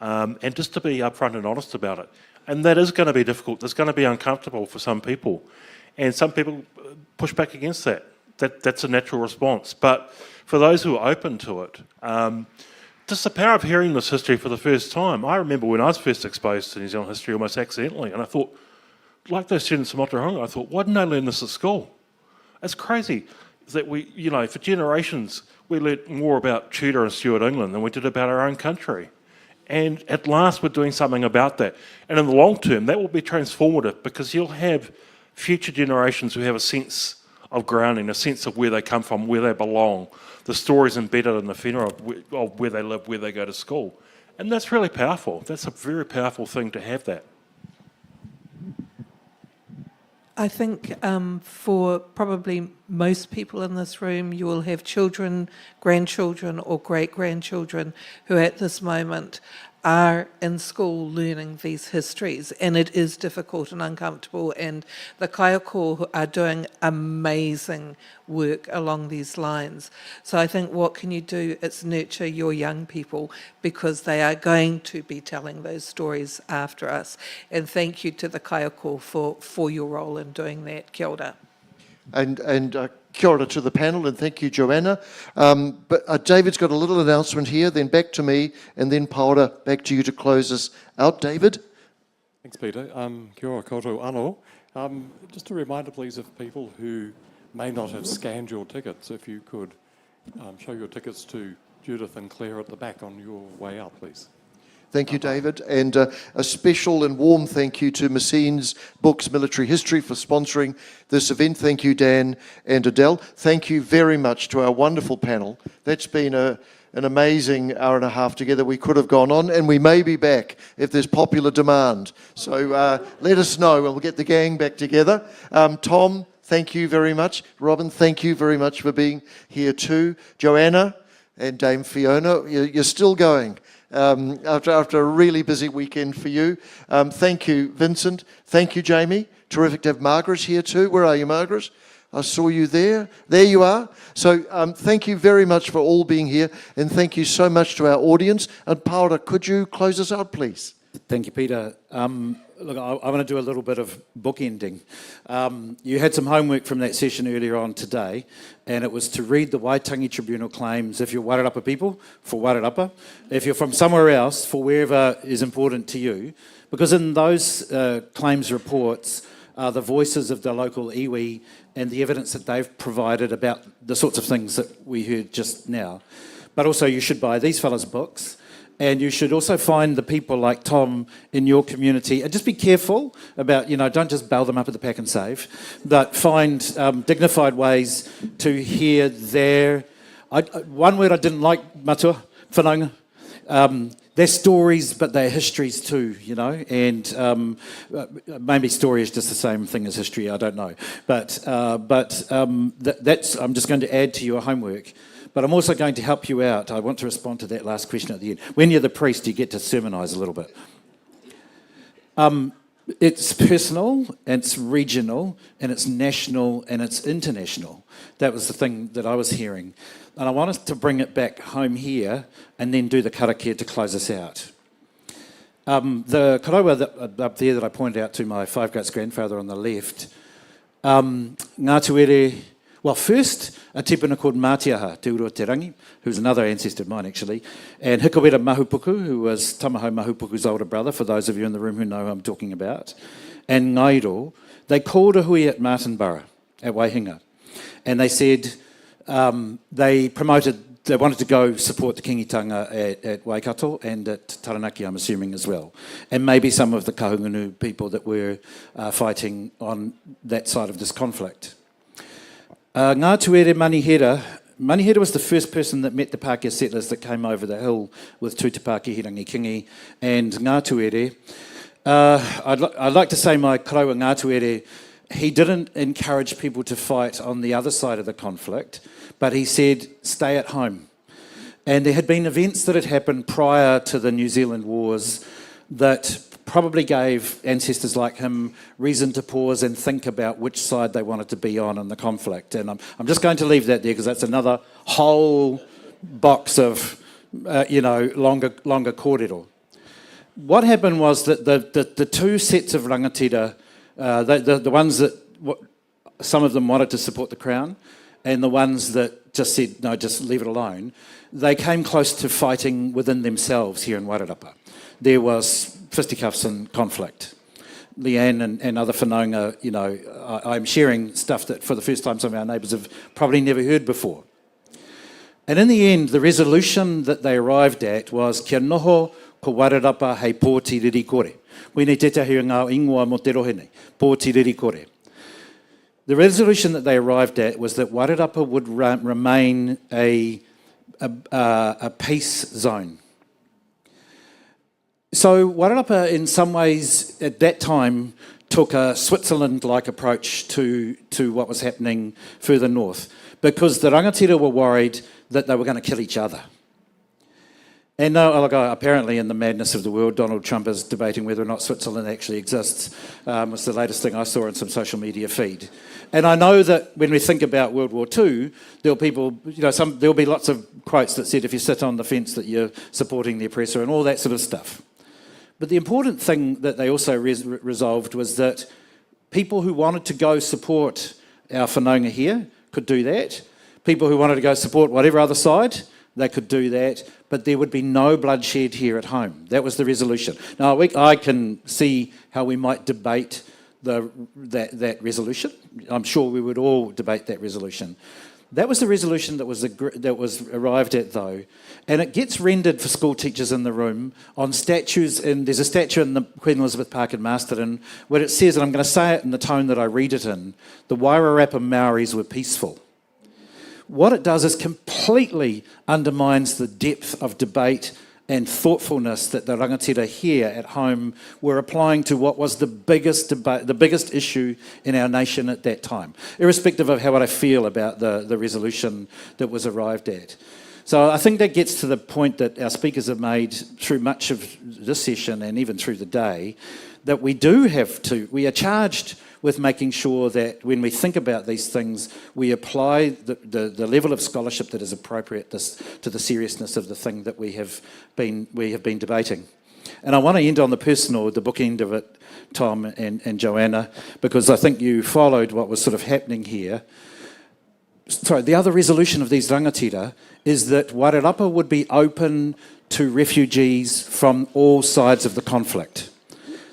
and just to be upfront and honest about it. And that is going to be difficult. It's going to be uncomfortable for some people. And some people push back against that. That's a natural response. But for those who are open to it, just the power of hearing this history for the first time. I remember when I was first exposed to New Zealand history almost accidentally, and I thought, like those students in Motuhanga, I thought, why didn't I learn this at school? It's crazy that we, you know, for generations, we learnt more about Tudor and Stuart England than we did about our own country. And at last we're doing something about that. And in the long term, that will be transformative because you'll have future generations who have a sense of grounding, a sense of where they come from, where they belong, the stories embedded in the whenua of where they live, where they go to school. And that's really powerful. That's a very powerful thing to have that. I think for probably most people in this room, you will have children, grandchildren or great-grandchildren who at this moment are in school learning these histories, and it is difficult and uncomfortable, and the kaiako are doing amazing work along these lines. So I think what can you do? It's nurture your young people because they are going to be telling those stories after us. And thank you to the kaiako for your role in doing that. Kia ora. And kia ora to the panel, and thank you, Joanna. But David's got a little announcement here, then back to me, and then Paora, back to you to close us out. David? Thanks, Peter. Kia ora koutou anō. Just a reminder, please, of people who may not have scanned your tickets, if you could show your tickets to Judith and Claire at the back on your way out, please. Thank you, David. And a special and warm thank you to Massines Books Military History for sponsoring this event. Thank you, Dan and Adele. Thank you very much to our wonderful panel. That's been an amazing hour and a half together. We could have gone on, and we may be back if there's popular demand. So let us know, and we'll get the gang back together. Tom, thank you very much. Robin, thank you very much for being here too. Joanna and Dame Fiona, you're still going after a really busy weekend for you. Thank you, Vincent. Thank you, Jamie. Terrific to have Margaret here too. Where are you, Margaret? I saw you there. There you are. So thank you very much for all being here, and thank you so much to our audience. And Paora, could you close us out, please? Thank you, Peter. Look, I want to do a little bit of bookending. You had some homework from that session earlier on today, and it was to read the Waitangi Tribunal claims if you're Wairarapa people, for Wairarapa. If you're from somewhere else, for wherever is important to you. Because in those claims reports are the voices of the local iwi and the evidence that they've provided about the sorts of things that we heard just now. But also you should buy these fellas' books, and you should also find the people like Tom in your community, and just be careful about, don't just bail them up at the pack and save, but find dignified ways to hear their... one word I didn't like, matua, whanaunga. They're stories, but they're histories too, and maybe story is just the same thing as history, I don't know. But that's, I'm just going to add to your homework. But I'm also going to help you out. I want to respond to that last question at the end. When you're the priest, you get to sermonise a little bit. It's personal, and it's regional, and it's national, and it's international. That was the thing that I was hearing. And I want us to bring it back home here and then do the Karukatea to close us out. The karaua up there that I pointed out to my five greats grandfather on the left, Ngāti well, first, a tipuna called Mātiaha, Te Urua Te Rangi, who's another ancestor of mine, actually, and Hikawera Mahupuku, who was Tamaho Mahupuku's older brother, for those of you in the room who know who I'm talking about, and Ngairo. They called a hui at Martinborough, at Waihinga, and they said they wanted to go support the kingitanga at Waikato and at Taranaki, I'm assuming, as well, and maybe some of the Kahungunu people that were fighting on that side of this conflict. Ngātuere Manihera was the first person that met the Pākehā settlers that came over the hill with Tūtapaki Hirangi Kingi and Ngātuere. I'd like to say my karaua Ngātuere, he didn't encourage people to fight on the other side of the conflict, but he said, stay at home. And there had been events that had happened prior to the New Zealand wars that probably gave ancestors like him reason to pause and think about which side they wanted to be on in the conflict. And I'm just going to leave that there because that's another whole box of, longer kōrero. What happened was that the two sets of rangatira, the ones that some of them wanted to support the Crown and the ones that just said, no, just leave it alone, they came close to fighting within themselves here in Wairarapa. There was fisticuffs and conflict. Leanne and other whanaunga, I'm sharing stuff that for the first time some of our neighbours have probably never heard before. And in the end, the resolution that they arrived at was kia noho ko Wairarapa hei pō tiriri kore. Wene tetahi o ngā ingoa mo te rohe nei, pō tiriri kore. The resolution that they arrived at was that Wairarapa would remain a peace zone. So Wairarapa, in some ways, at that time, took a Switzerland-like approach to what was happening further north, because the rangatira were worried that they were going to kill each other. And apparently in the madness of the world, Donald Trump is debating whether or not Switzerland actually exists. Was the latest thing I saw in some social media feed. And I know that when we think about World War II, there'll be lots of quotes that said if you sit on the fence that you're supporting the oppressor and all that sort of stuff. But the important thing that they also resolved was that people who wanted to go support our whanaunga here could do that. People who wanted to go support whatever other side, they could do that. But there would be no bloodshed here at home. That was the resolution. Now, I can see how we might debate that resolution. I'm sure we would all debate that resolution. That was the resolution that was arrived at, though. And it gets rendered for school teachers in the room on statues. And there's a statue in the Queen Elizabeth Park in Masterton where it says, and I'm going to say it in the tone that I read it in, the Wairarapa Maoris were peaceful. What it does is completely undermines the depth of debate and thoughtfulness that the rangatira here at home were applying to what was the biggest debate, the biggest issue in our nation at that time, irrespective of how I feel about the resolution that was arrived at. So I think that gets to the point that our speakers have made through much of this session and even through the day, that we are charged with making sure that when we think about these things, we apply the level of scholarship that is appropriate to the seriousness of the thing that we have been debating. And I want to end on the personal, the bookend of it, Tom and Joanna, because I think you followed what was sort of happening here. Sorry, the other resolution of these rangatira is that Wairarapa would be open to refugees from all sides of the conflict.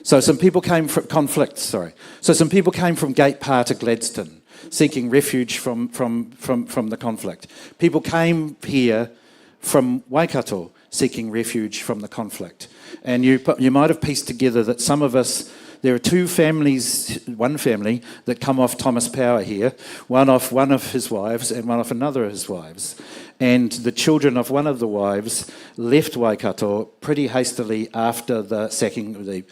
So some people came from some people came from Gate Pa to Gladstone, seeking refuge from the conflict. People came here from Waikato, seeking refuge from the conflict. And you might have pieced together that some of us, there are one family that come off Thomas Power here, one off one of his wives and one off another of his wives. And the children of one of the wives left Waikato pretty hastily after the sacking of the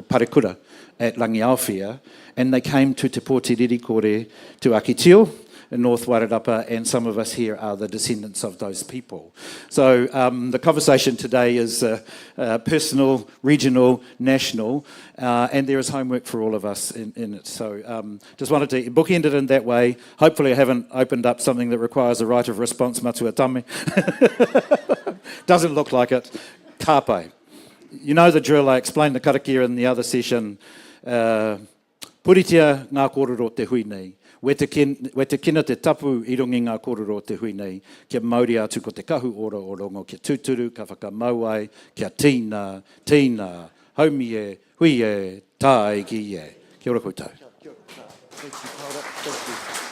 Parekura at Langiaowhia, and they came to Te Pōtiriri to Akitio in North Wairarapa, and some of us here are the descendants of those people. So the conversation today is personal, regional, national, and there is homework for all of us in it. So just wanted to bookend it in that way. Hopefully I haven't opened up something that requires a right of response, matua tame. Doesn't look like it. Kāpai. You know the drill, I explained the karakia in the other session. Puritia ngā kōrero te hui nei. We te kina te tapu I rungi ngā kōrero te hui nei. Kia mauri atu ko te kahu ora o rongo kia tūturu, ka whakamau ai, kia tīna, haumi e, hui e, tā e ki e. Kia ora koutou. Thank you, Paora. Thank you.